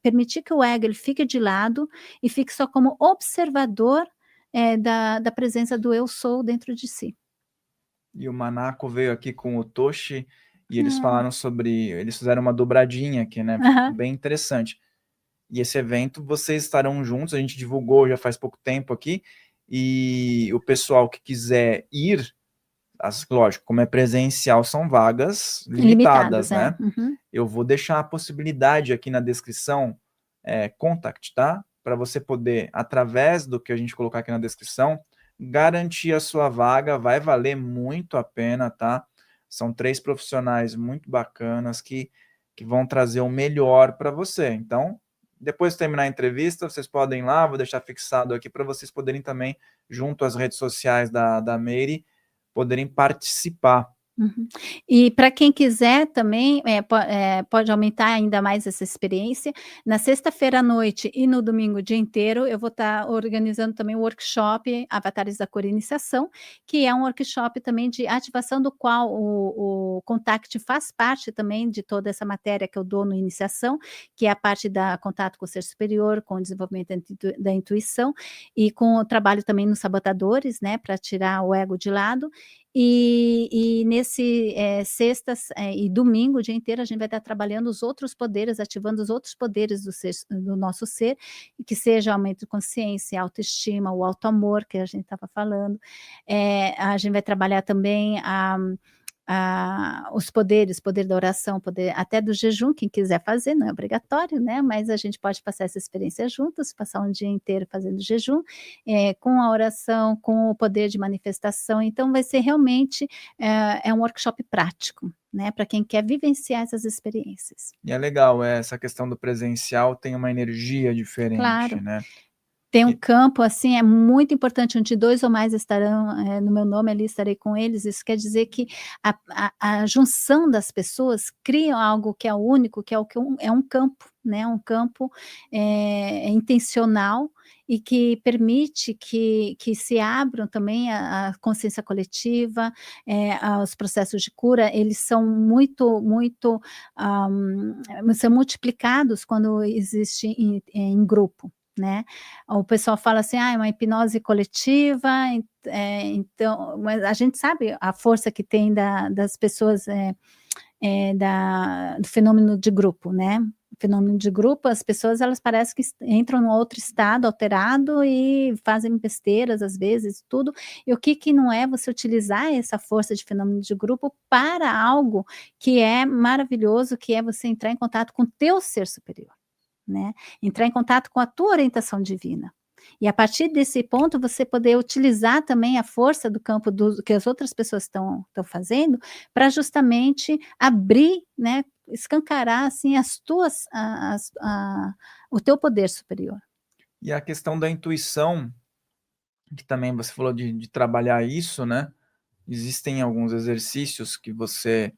permitir que o ego ele fique de lado e fique só como observador, da presença do eu sou dentro de si. E o Manako veio aqui com o Toshi e eles Ah, falaram sobre, eles fizeram uma dobradinha aqui, né? aham. Bem interessante. E esse evento vocês estarão juntos, a gente divulgou já faz pouco tempo aqui, e o pessoal que quiser ir, lógico, como é presencial, são vagas Ilimitadas, limitadas, é. né? Uhum. Eu vou deixar a possibilidade aqui na descrição, contact, tá? Para você poder, através do que a gente colocar aqui na descrição, garantir a sua vaga, vai valer muito a pena, tá? São 3 profissionais muito bacanas que vão trazer o melhor para você. Então, depois de terminar a entrevista, vocês podem ir lá, vou deixar fixado aqui para vocês poderem também, junto às redes sociais da Meire, poderem participar. Uhum. E para quem quiser também, pode aumentar ainda mais essa experiência, na sexta-feira à noite e no domingo o dia inteiro, eu vou estar organizando também o workshop Avatares da Cor Iniciação, que é um workshop também de ativação do qual o Contact faz parte também de toda essa matéria que eu dou no Iniciação, que é a parte da contato com o ser superior, com o desenvolvimento da intuição e com o trabalho também nos sabotadores, né, para tirar o ego de lado. E nesse, sextas, e domingo, o dia inteiro, a gente vai estar trabalhando os outros poderes, ativando os outros poderes do nosso ser, que seja aumento de consciência, autoestima, o autoamor, que a gente estava falando. A gente vai trabalhar também os poderes, poder da oração, poder até do jejum, quem quiser fazer, não é obrigatório, né, mas a gente pode passar essa experiência juntos, passar um dia inteiro fazendo jejum, com a oração, com o poder de manifestação, então vai ser realmente, um workshop prático, né, para quem quer vivenciar essas experiências. E é legal, essa questão do presencial tem uma energia diferente, Claro. né? Tem um E campo, assim, é muito importante, onde 2 ou mais estarão, no meu nome, ali estarei com eles, isso quer dizer que a junção das pessoas cria algo que é único, que é o que é um campo, né, um campo, intencional e que permite que se abram também a consciência coletiva, os processos de cura, eles são muito, são multiplicados quando existe em grupo, né. O pessoal fala assim: "Ah, é uma hipnose coletiva", então, mas a gente sabe a força que tem das pessoas, do fenômeno de grupo, né. O fenômeno de grupo, as pessoas elas parecem que entram num outro estado alterado e fazem besteiras, às vezes, tudo, e o que que não é você utilizar essa força de fenômeno de grupo para algo que é maravilhoso, que é você entrar em contato com o teu ser superior, né, entrar em contato com a tua orientação divina. E a partir desse ponto, você poder utilizar também a força do campo que as outras pessoas estão fazendo, para justamente abrir, né, escancarar, assim, as tuas o teu poder superior. e a questão da intuição, que também você falou de trabalhar isso, né, existem alguns exercícios que você,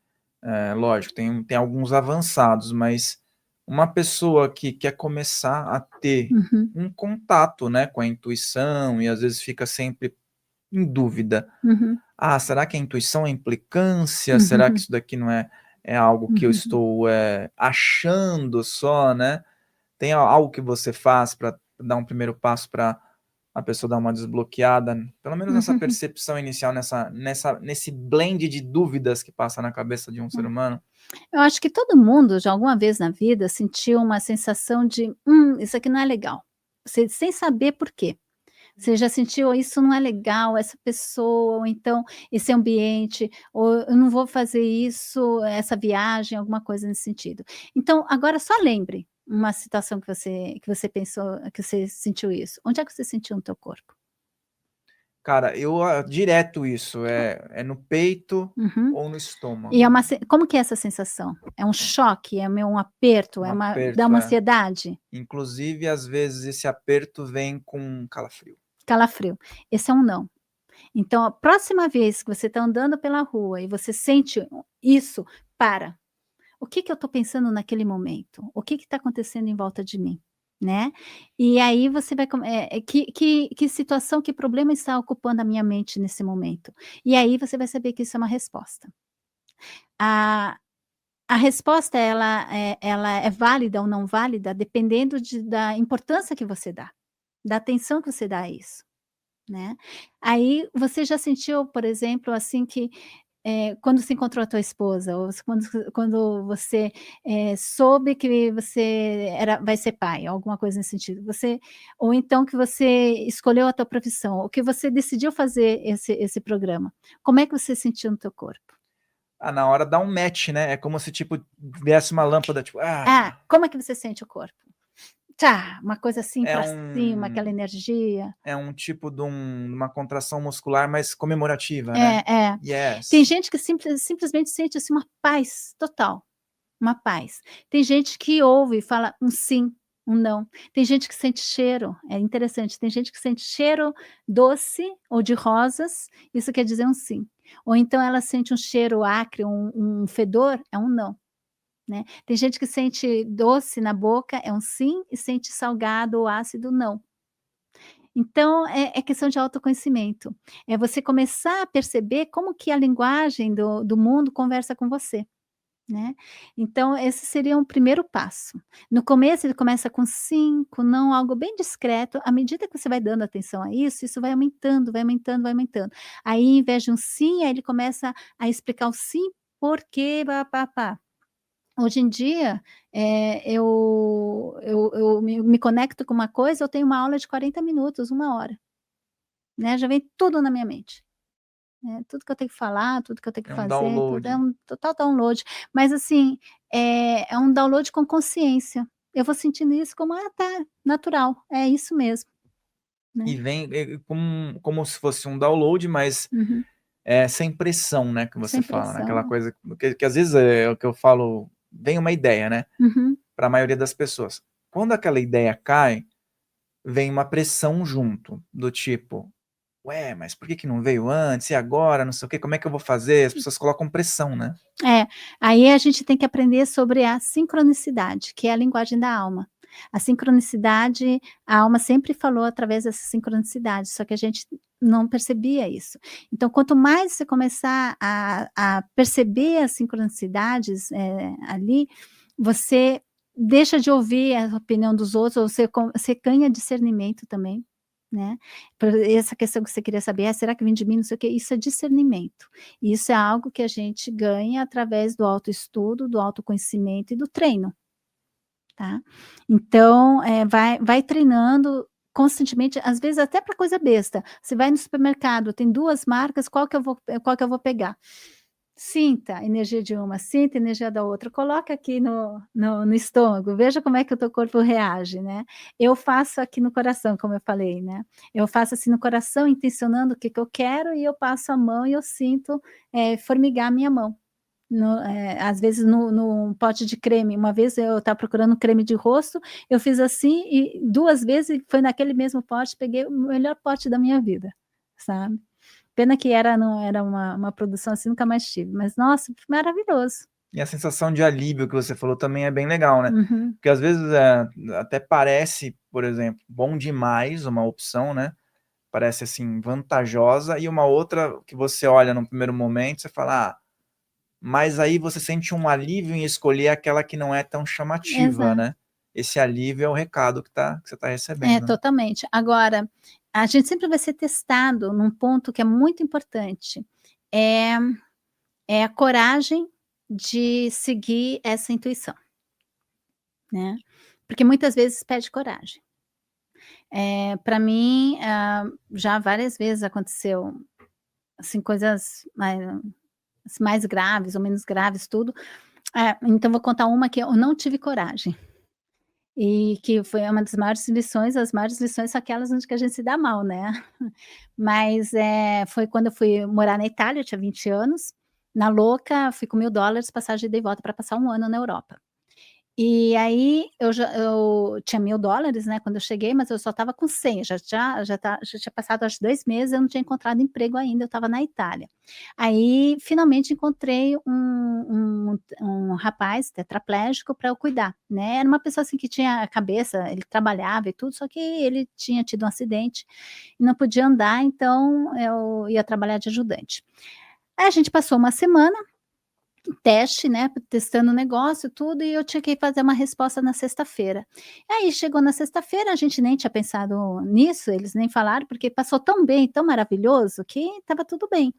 lógico, tem alguns avançados, mas uma pessoa que quer começar a ter Uhum, um contato, né, com a intuição e às vezes fica sempre em dúvida: uhum, "Ah, será que a intuição é implicância? Será que uhum, isso daqui não é algo que eu uhum. estou, achando só", né? Tem algo que você faz para dar um primeiro passo para a pessoa dar uma desbloqueada, pelo menos nessa Uhum. percepção inicial, nesse blend de dúvidas que passa na cabeça de um ser humano? Eu acho que todo mundo, já alguma vez na vida, sentiu uma sensação de: isso aqui não é legal", você sem saber por quê. Você já sentiu: "Isso não é legal, essa pessoa", ou então esse ambiente, ou "Eu não vou fazer isso, essa viagem", alguma coisa nesse sentido. Então, agora só lembre uma situação que você pensou, que você sentiu isso. Onde é que você sentiu no teu corpo? Cara, eu, direto isso, é no peito Uhum. ou no E é estômago, uma se como que é essa sensação? É um choque? É um aperto? um Dá aperto, uma ansiedade? inclusive, às vezes, esse aperto vem com calafrio. Calafrio? Esse é um não. Então, a próxima vez que você está andando pela rua e você sente isso, para. O que que eu estou pensando naquele momento? O que está acontecendo em volta de mim? né. E aí você vai que situação, que problema está ocupando a minha mente nesse momento? E aí você vai saber que isso é uma resposta. A a resposta ela é válida ou não válida dependendo da importância que você dá, da atenção que você dá a isso, né. Aí você já sentiu, por exemplo, assim, que quando você encontrou a tua esposa, ou quando você, soube que você vai ser pai, alguma coisa nesse sentido, ou então que você escolheu a tua profissão, ou que você decidiu fazer esse programa, como é que você sentiu no teu corpo? Ah, na hora dá um match, né, é como se, tipo, viesse uma lâmpada, tipo, Como é que você sente o corpo? Tá, uma coisa assim é pra cima, aquela um energia. é um tipo de uma contração muscular mais comemorativa, né. É, é. Tem Yes. gente que simplesmente sente, assim, uma paz total. Uma paz. Tem gente que ouve e fala um sim, um não. Tem gente que sente cheiro, é interessante, tem gente que sente cheiro doce ou de rosas, isso quer dizer um sim. Ou então ela sente um cheiro acre, um fedor, é um não, né. Tem gente que sente doce na boca, é um sim, e sente salgado ou ácido, não. Então é questão de autoconhecimento, é você começar a perceber como que a linguagem do mundo conversa com você. Né. Então esse seria um primeiro passo. No começo ele começa com sim, com não, algo bem discreto, à medida que você vai dando atenção a isso, isso vai aumentando, vai aumentando, vai aumentando. Aí em vez de um sim, aí ele começa a explicar o sim, porque pá-pá-pá. Hoje em dia, eu me conecto com uma coisa, eu tenho uma aula de 40 minutos, 1 hora, né, já vem tudo na minha mente. Tudo que eu tenho que falar, tudo que eu tenho que É um fazer, tudo é download. um total download, mas assim, é um download com consciência. Eu vou sentindo isso como: "Ah, tá, natural, é isso mesmo", E né. vem, como se fosse um download, mas, Uhum. sem pressão, né, que você Sem fala, né, aquela pressão. coisa que às vezes é o que eu falo, vem uma ideia, né, Uhum. para a maioria das pessoas. Quando aquela ideia cai, vem uma pressão junto, do tipo: "Ué, mas por que que não veio antes? E agora? Não sei o quê, como é que eu vou fazer?" As pessoas colocam pressão, né. É, aí a gente tem que aprender sobre a sincronicidade, que é a linguagem da alma. A sincronicidade, a alma sempre falou através dessa sincronicidade, só que a gente não percebia isso. Então, quanto mais você começar a perceber as sincronicidades, ali, você deixa de ouvir a opinião dos outros, ou você ganha discernimento também, né. Por essa questão que você queria saber: "Ah, será que vem de mim?", não sei o quê, isso é discernimento. Isso é algo que a gente ganha através do autoestudo, do autoconhecimento e do treino, tá. Então, vai treinando constantemente, às vezes até para coisa besta. Você vai no supermercado, tem 2 marcas, qual que eu vou pegar? Sinta a energia de uma, sinta a energia da outra, coloca aqui no estômago, veja como é que o teu corpo reage, né. Eu faço aqui no coração, como eu falei, né. Eu faço assim no coração, intencionando o que que eu quero, e eu passo a mão e eu sinto, formigar a minha mão. Às vezes no pote de creme, uma vez eu estava procurando creme de rosto, eu fiz assim e 2 vezes foi naquele mesmo pote, peguei o melhor pote da minha vida, sabe. Pena que não era uma produção assim, nunca mais tive, mas nossa, maravilhoso. E a sensação de alívio que você falou também é bem legal, né. Uhum. Porque às vezes, até parece, por exemplo, bom demais uma opção, né, parece, assim, vantajosa, e uma outra que você olha num primeiro momento, você fala: "Ah", mas aí você sente um alívio em escolher aquela que não é tão chamativa, Exato. né. Esse alívio é o recado que você tá É, recebendo, né. totalmente. Agora, a gente sempre vai ser testado num ponto que é muito importante, é é a coragem de seguir essa intuição, né, porque muitas vezes pede coragem. Pra mim, já várias vezes aconteceu, assim, coisas mais graves ou menos graves, tudo. Então vou contar uma que eu não tive coragem, e que foi uma das maiores lições. As maiores lições são aquelas onde que a gente se dá mal, né. Mas, foi quando eu fui morar na Itália, eu tinha 20 anos, na louca, fui com US$ 1.000, passagem de ida e volta para passar 1 ano na Europa. E aí eu tinha US$ 1.000, né, quando eu cheguei, mas eu só estava com 100, já tinha passado acho 2 meses, eu não tinha encontrado emprego ainda, eu estava na Itália. Aí finalmente encontrei um um rapaz tetraplégico para eu cuidar, né. Era uma pessoa, assim, que tinha a cabeça, ele trabalhava e tudo, só que ele tinha tido um acidente e não podia andar, então eu ia trabalhar de ajudante. Aí a gente passou uma semana, teste, né, testando o negócio, tudo, e eu tinha que fazer uma resposta na sexta-feira. Aí chegou na sexta-feira, a gente nem tinha pensado nisso, eles nem falaram, porque passou tão bem, tão maravilhoso, que estava tudo bem.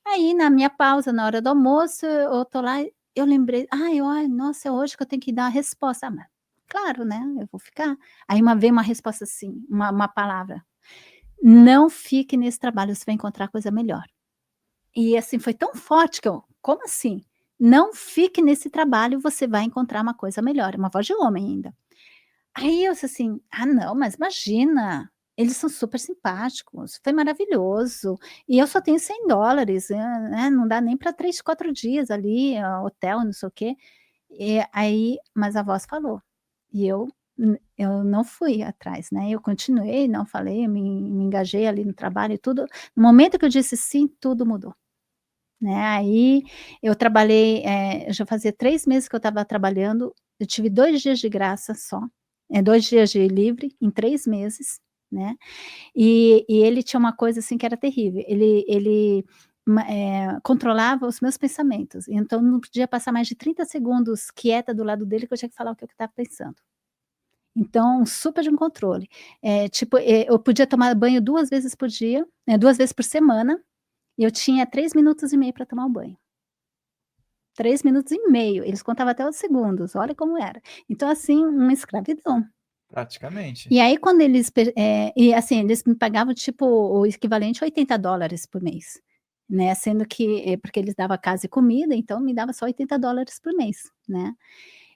Aí na minha pausa, na hora do almoço, eu tô lá, eu lembrei: "Ai, nossa, é hoje que eu tenho que dar a resposta". Ah, mas claro, né, eu vou ficar. Aí veio uma resposta assim, uma palavra: "Não fique nesse trabalho, você vai encontrar coisa melhor". E assim, foi tão forte que eu: "Como assim? Não fique nesse trabalho, você vai encontrar uma coisa melhor", uma voz de homem ainda. Aí eu disse assim: "Ah não, mas imagina, eles são super simpáticos, foi maravilhoso, e eu só tenho $100, né, não dá nem para 3, 4 dias ali, hotel, não sei o quê". Aí mas a voz falou, e eu não fui atrás, né, eu continuei, não falei, eu me engajei ali no trabalho e tudo. No momento que eu disse sim, tudo mudou. Né, aí eu trabalhei, já fazia 3 meses que eu estava trabalhando, eu tive 2 dias de graça só, 2 dias de livre em 3 meses, né, e ele tinha uma coisa, assim, que era terrível, ele controlava os meus pensamentos, então não podia passar mais de 30 segundos quieta do lado dele que eu tinha que falar o que eu estava pensando. Então, super de um controle. Tipo, eu podia tomar banho 2 vezes por dia, 2 vezes por semana, e eu tinha 3 minutos e meio para tomar um banho. 3 minutos e meio, eles contavam até os segundos, olha como era. Então, assim, uma escravidão. Praticamente. E aí quando e assim, eles me pagavam tipo o equivalente a $80 por mês, né, sendo que porque eles davam casa e comida, então me dava só $80 por mês, né.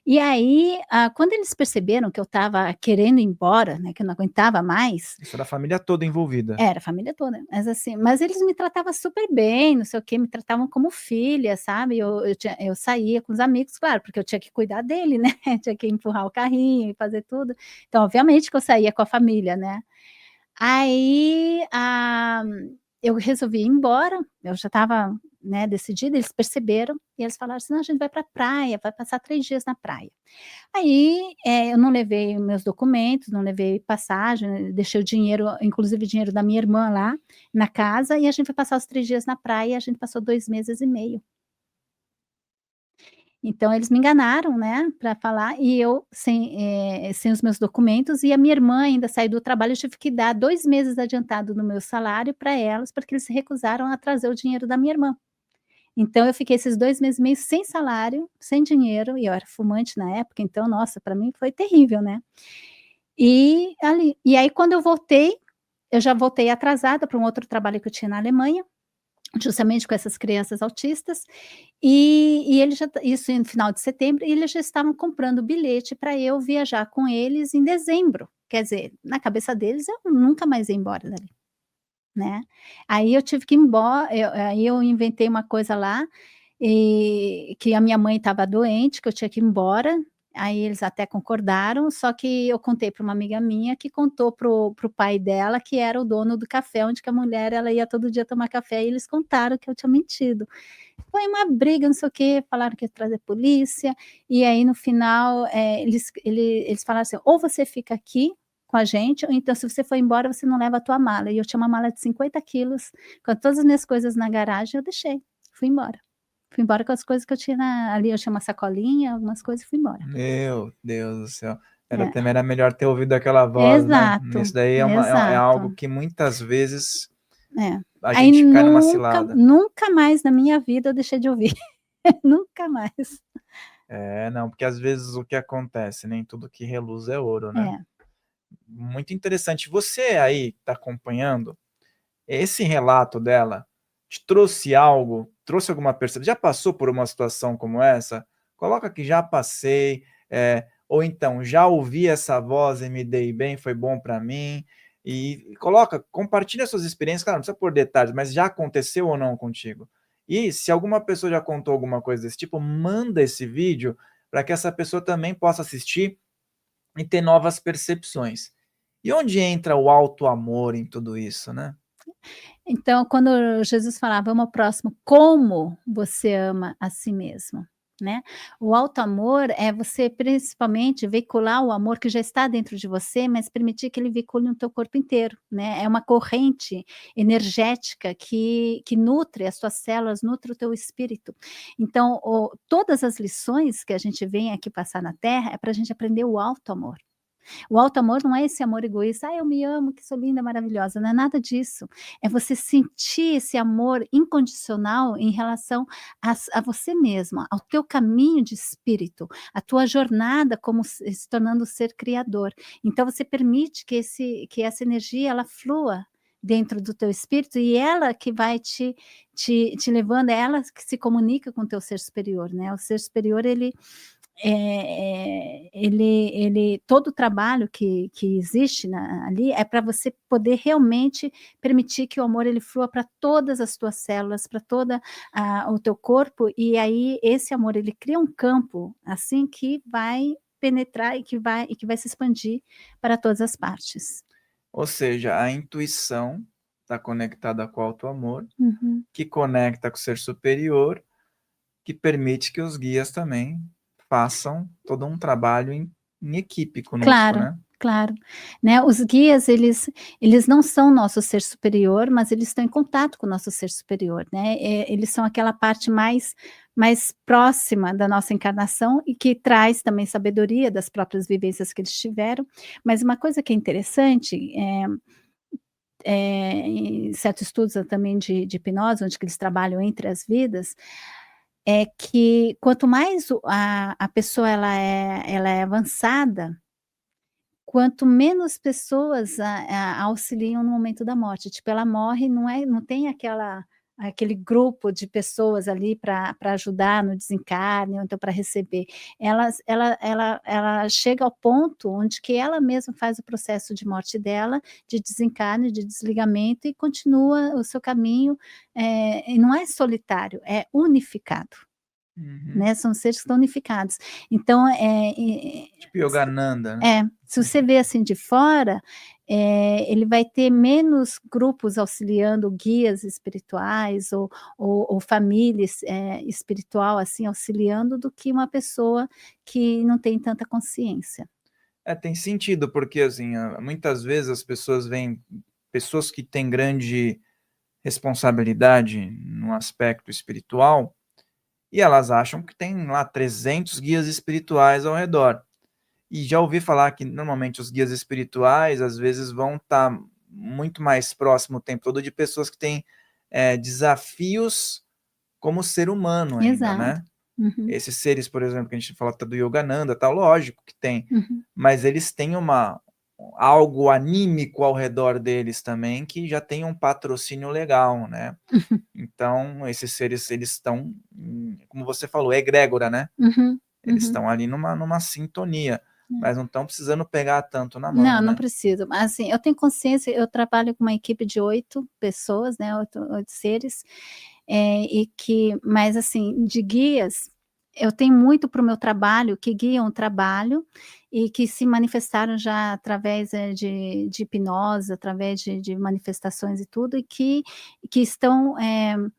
E aí, quando eles perceberam que eu estava querendo ir embora, né, que eu não aguentava mais. Isso era a família toda envolvida. Era, a família toda, mas assim, mas eles me tratavam super bem, não sei o quê, me tratavam como filha, sabe, eu saía com os amigos, claro, porque eu tinha que cuidar dele, né, tinha que empurrar o carrinho e fazer tudo, então obviamente que eu saía com a família, né. Aí, eu resolvi ir embora, eu já estava, né, decidida, eles perceberam e eles falaram assim: "Não, a gente vai pra praia, vai passar 3 dias na praia". Aí, eu não levei meus documentos, não levei passagem, deixei o dinheiro, inclusive o dinheiro da minha irmã lá, na casa, e a gente foi passar os 3 dias na praia, e a gente passou 2 meses e meio. Então eles me enganaram, né, para falar, e eu sem os meus documentos, e a minha irmã ainda saiu do trabalho, eu tive que dar 2 meses adiantado no meu salário para elas, porque eles se recusaram a trazer o dinheiro da minha irmã. Então eu fiquei esses 2 meses e meio sem salário, sem dinheiro, e eu era fumante na época, então, nossa, para mim foi terrível, né. E aí quando eu voltei, eu já voltei atrasada para um outro trabalho que eu tinha na Alemanha, justamente com essas crianças autistas, e eles já isso no final de setembro, e eles já estavam comprando bilhete para eu viajar com eles em dezembro, quer dizer, na cabeça deles eu nunca mais ia embora dali, né. Aí eu tive que ir aí eu inventei uma coisa lá, que a minha mãe estava doente, que eu tinha que ir embora, aí eles até concordaram, só que eu contei para uma amiga minha, que contou para o pai dela, que era o dono do café onde que a mulher, ela ia todo dia tomar café, e eles contaram que eu tinha mentido. Foi uma briga, não sei o quê, falaram que ia trazer polícia, e aí no final, eles falaram assim: "Ou você fica aqui com a gente, ou então se você for embora, você não leva a tua mala", e eu tinha uma mala de 50 quilos, com todas as minhas coisas na garagem, eu deixei, fui embora. Fui embora com as coisas que eu tinha ali, eu tinha uma sacolinha, algumas coisas e fui embora. Meu Deus do céu. É, Era melhor ter ouvido aquela voz, né. exato, Isso daí é exato, algo que muitas vezes é. a Aí gente cai numa nunca, cilada. nunca mais na minha vida eu deixei de ouvir, nunca mais. É, não, porque às vezes o que acontece, nem tudo que reluz é ouro, né. É. Muito interessante. Você aí que tá acompanhando, esse relato dela te trouxe algo? Trouxe alguma percepção? Já passou por uma situação como essa? Coloca que já passei, ou então já ouvi essa voz e me dei bem, foi bom para mim. E coloca, compartilha suas experiências, claro, não precisa por detalhes, mas já aconteceu ou não contigo? E se alguma pessoa já contou alguma coisa desse tipo, manda esse vídeo para que essa pessoa também possa assistir e ter novas percepções. E onde entra o alto amor em tudo isso, né? Então, quando Jesus falava: "Ama o próximo como você ama a si mesmo", né. O alto amor é você principalmente veicular o amor que já está dentro de você, mas permitir que ele veicule no teu corpo inteiro, né. É uma corrente energética que nutre as tuas células, nutre o teu espírito. Então todas as lições que a gente vem aqui passar na Terra é para a gente aprender o alto amor. O alto amor não é esse amor egoísta: "Ai, eu me amo, que sou linda, maravilhosa", não é nada disso. É você sentir esse amor incondicional em relação a você mesma, ao teu caminho de espírito, a tua jornada como se tornando ser criador. Então você permite que essa energia ela flua dentro do teu espírito e ela que vai te levando, é ela que se comunica com o teu ser superior, né. O ser superior ele todo o trabalho que existe ali é para você poder realmente permitir que o amor ele flua para todas as tuas células, para toda o teu corpo, e aí esse amor ele cria um campo, assim, que vai penetrar e que vai se expandir para todas as partes. Ou seja, a intuição está conectada com o auto-amor, Uhum. que conecta com o ser superior, que permite que os guias também façam todo um trabalho em equipe conosco, Claro, né? claro, né, os guias eles não são nosso ser superior, mas eles estão em contato com o nosso ser superior, né, eles são aquela parte mais próxima da nossa encarnação e que traz também sabedoria das próprias vivências que eles tiveram, mas uma coisa que é interessante, em certos estudos também de hipnose, onde que eles trabalham entre as vidas, é que quanto mais a pessoa ela é avançada, quanto menos pessoas a auxiliam no momento da morte, tipo, ela morre, não tem aquele grupo de pessoas ali para ajudar no desencarne ou então para receber. Ela chega ao ponto onde que ela mesma faz o processo de morte dela, de desencarne, de desligamento e continua o seu caminho, e não é solitário, é unificado, Uhum. né, são seres que estão unificados. Então, Tipo Yogananda, né? se você vê assim de fora, ele vai ter menos grupos auxiliando, guias espirituais ou famílias, espiritual, assim, auxiliando, do que uma pessoa que não tem tanta consciência. Tem sentido, porque assim, muitas vezes as pessoas veem pessoas que têm grande responsabilidade no aspecto espiritual e elas acham que tem lá 300 guias espirituais ao redor. E já ouvi falar que normalmente os guias espirituais às vezes vão estar muito mais próximo o tempo todo de pessoas que têm desafios como ser humano ainda, Exato. né? Uhum, Esses seres, por exemplo, que a gente fala do Yogananda, tá lógico que tem, uhum. mas eles têm algo anímico ao redor deles também que já tem um patrocínio legal, né? Então, esses seres, eles estão, como você falou, egrégora, né? Uhum, Eles uhum. estão ali numa sintonia, É. mas não estão precisando pegar tanto na Não, mão, não né? preciso. Assim, eu tenho consciência, eu trabalho com uma equipe de 8 pessoas, né, 8 seres, mas assim, de guias, eu tenho muito para o meu trabalho, que guiam o trabalho e que se manifestaram já através, de hipnose, através de manifestações e tudo, e que estão,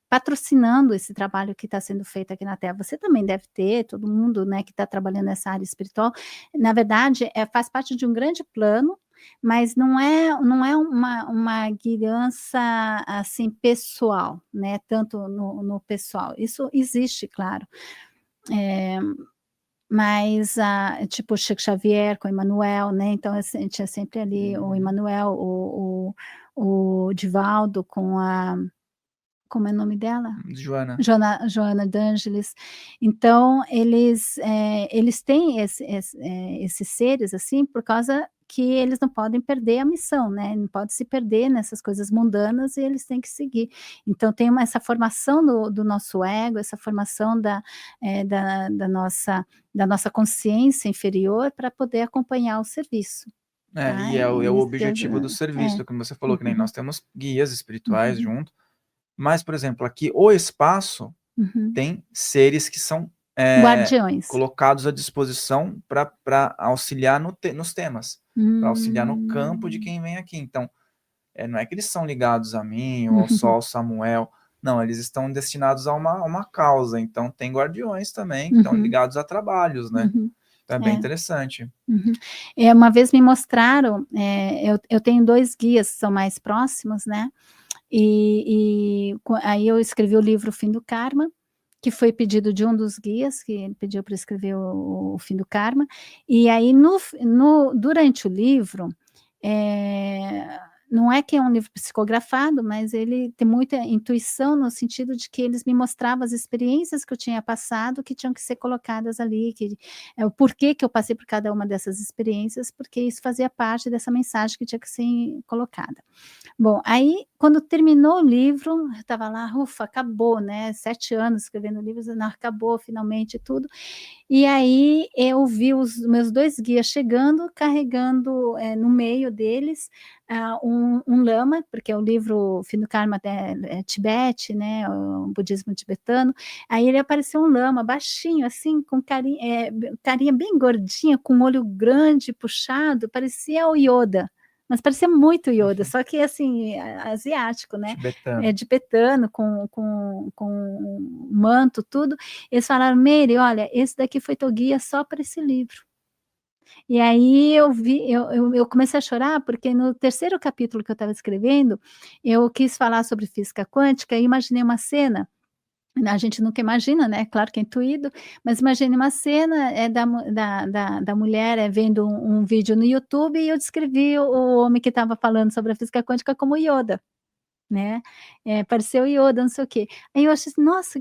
patrocinando esse trabalho que está sendo feito aqui na Terra. Você também deve ter, todo mundo, né, que está trabalhando nessa área espiritual, na verdade, faz parte de um grande plano, mas não é uma guiança, assim, pessoal, né, tanto no pessoal. Isso existe, claro, eh, mas tipo o Chico Xavier com o Emanuel, né, então tinha sempre ali o Uhum. Emanuel, o Divaldo com como é o nome dela? Joana. Joana d'Angelis. Então eles têm esses seres, assim, por causa que eles não podem perder a missão, né, não pode se perder nessas coisas mundanas e eles têm que seguir. Então tem essa formação do nosso ego, essa formação da nossa consciência inferior para poder acompanhar o serviço, tá. E é o Eles objetivo do serviço, como você falou, que nem Uhum, nós temos guias espirituais uhum, junto, mas, por exemplo, aqui o espaço uhum. tem seres que são Guardiões. colocados à disposição para auxiliar nos temas, para auxiliar no campo de Hum. quem vem aqui. Então, não é que eles são ligados a mim ou só Uhum, ao Samuel. Não, eles estão destinados a uma causa, então tem guardiões também, que estão ligados a trabalhos, né? Então é bem interessante. Uma vez me mostraram, eu tenho 2 guias que são mais próximos, né, aí eu escrevi o livro O Fim do Karma, que foi pedido de um dos guias, que ele pediu para escrever o Fim do Karma, e aí durante o livro, não é que é um livro psicografado, mas ele tem muita intuição no sentido de que eles me mostravam as experiências que eu tinha passado, que tinham que ser colocadas ali, o porquê que eu passei por cada uma dessas experiências, porque isso fazia parte dessa mensagem que tinha que ser colocada. Bom, aí quando terminou o livro, eu estava lá, ufa, acabou, né, 7 anos escrevendo livros, não, acabou finalmente tudo. E aí eu vi os meus 2 guias chegando, carregando, no meio deles, um lama, porque o livro Fim do Karma é Tibete, né, o budismo tibetano. Aí ele apareceu um lama baixinho, assim, com carinha bem gordinha, com um olho grande, puxado, parecia o Yoda. Mas parecia muito Yoda, só que assim, asiático, né? Tibetano. Tibetano, com manto, tudo. Eles falaram: Meire, olha, esse daqui foi teu guia só para esse livro. E aí eu comecei a chorar, porque no 3º capítulo que eu estava escrevendo, eu quis falar sobre física quântica e imaginei uma cena. A gente nunca imagina, né, claro que é intuído, mas imagine uma cena, da mulher, vendo um vídeo no YouTube e eu descrevi o homem que estava falando sobre a física quântica como Yoda, né, pareceu Yoda, não sei o quê. Aí eu achei assim: "Nossa,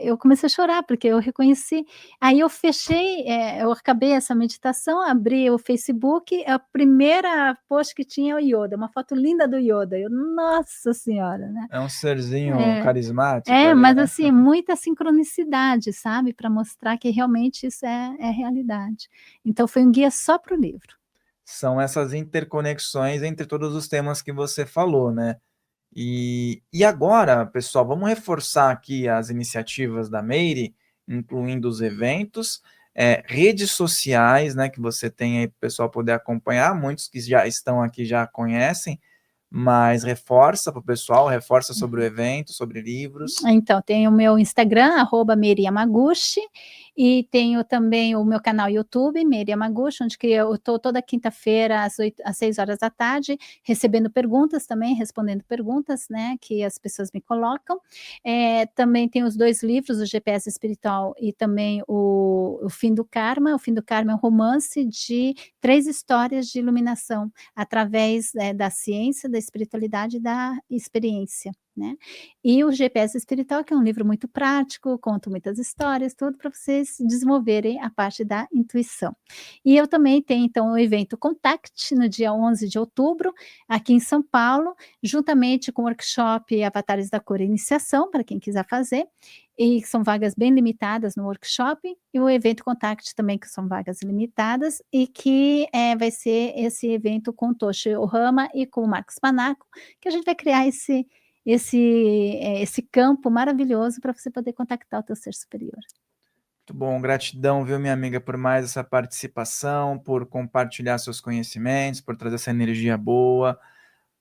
eu comecei a chorar, porque eu reconheci". Aí eu fechei, eu acabei essa meditação, abri o Facebook, a primeira post que tinha é o Yoda, uma foto linda do Yoda, eu: "Nossa senhora", né. É um serzinho É. carismático ali, Mas né? assim, muita sincronicidade, sabe, para mostrar que realmente isso é realidade. Então foi um guia só para o livro. São essas interconexões entre todos os temas que você falou, né? E agora, pessoal, vamos reforçar aqui as iniciativas da Meire, incluindo os eventos, redes sociais, né, que você tem aí para o pessoal poder acompanhar, muitos que já estão aqui já conhecem, mas reforça para o pessoal, reforça sobre o evento, sobre livros. Então, tem o meu Instagram, @Meire Yamaguchi, e tenho também o meu canal YouTube, Meire Yamaguchi, onde que eu estou toda quinta-feira às 6 horas da tarde, recebendo perguntas também, respondendo perguntas, né, que as pessoas me colocam. Também tem os 2 livros, o GPS Espiritual e também o Fim do Karma. O Fim do Karma é um romance de 3 histórias de iluminação, através, da ciência, da espiritualidade e da experiência, né. E o GPS Espiritual, que é um livro muito prático, conto muitas histórias, tudo para vocês desenvolverem a parte da intuição. E eu também tenho, então, o evento Contact, no dia 11 de outubro, aqui em São Paulo, juntamente com o workshop Avatares da Cor Iniciação, para quem quiser fazer, e são vagas bem limitadas no workshop, e o evento Contact também, que são vagas limitadas, e que vai ser esse evento com o Toshi Ohama e com o Marcos Panaco, que a gente vai criar esse campo maravilhoso para você poder contactar o teu ser superior. Muito bom, gratidão, viu, minha amiga, por mais essa participação, por compartilhar seus conhecimentos, por trazer essa energia boa,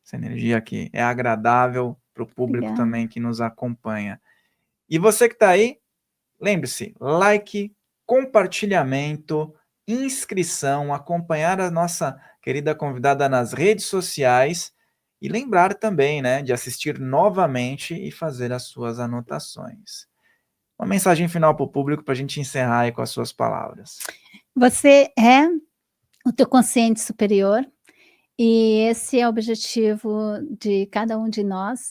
essa energia que é agradável para o público Obrigada. também que nos acompanha. E você que está aí, lembre-se, like, compartilhamento, inscrição, acompanhar a nossa querida convidada nas redes sociais e lembrar também, né, de assistir novamente e fazer as suas anotações. Uma mensagem final para o público para a gente encerrar aí com as suas palavras. Você é o teu consciente superior, e esse é o objetivo de cada um de nós,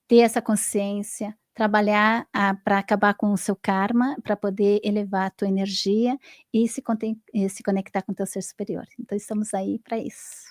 ter essa consciência, trabalhar para acabar com o seu karma, para poder elevar a tua energia e se conectar com o teu ser superior. Então estamos aí para isso.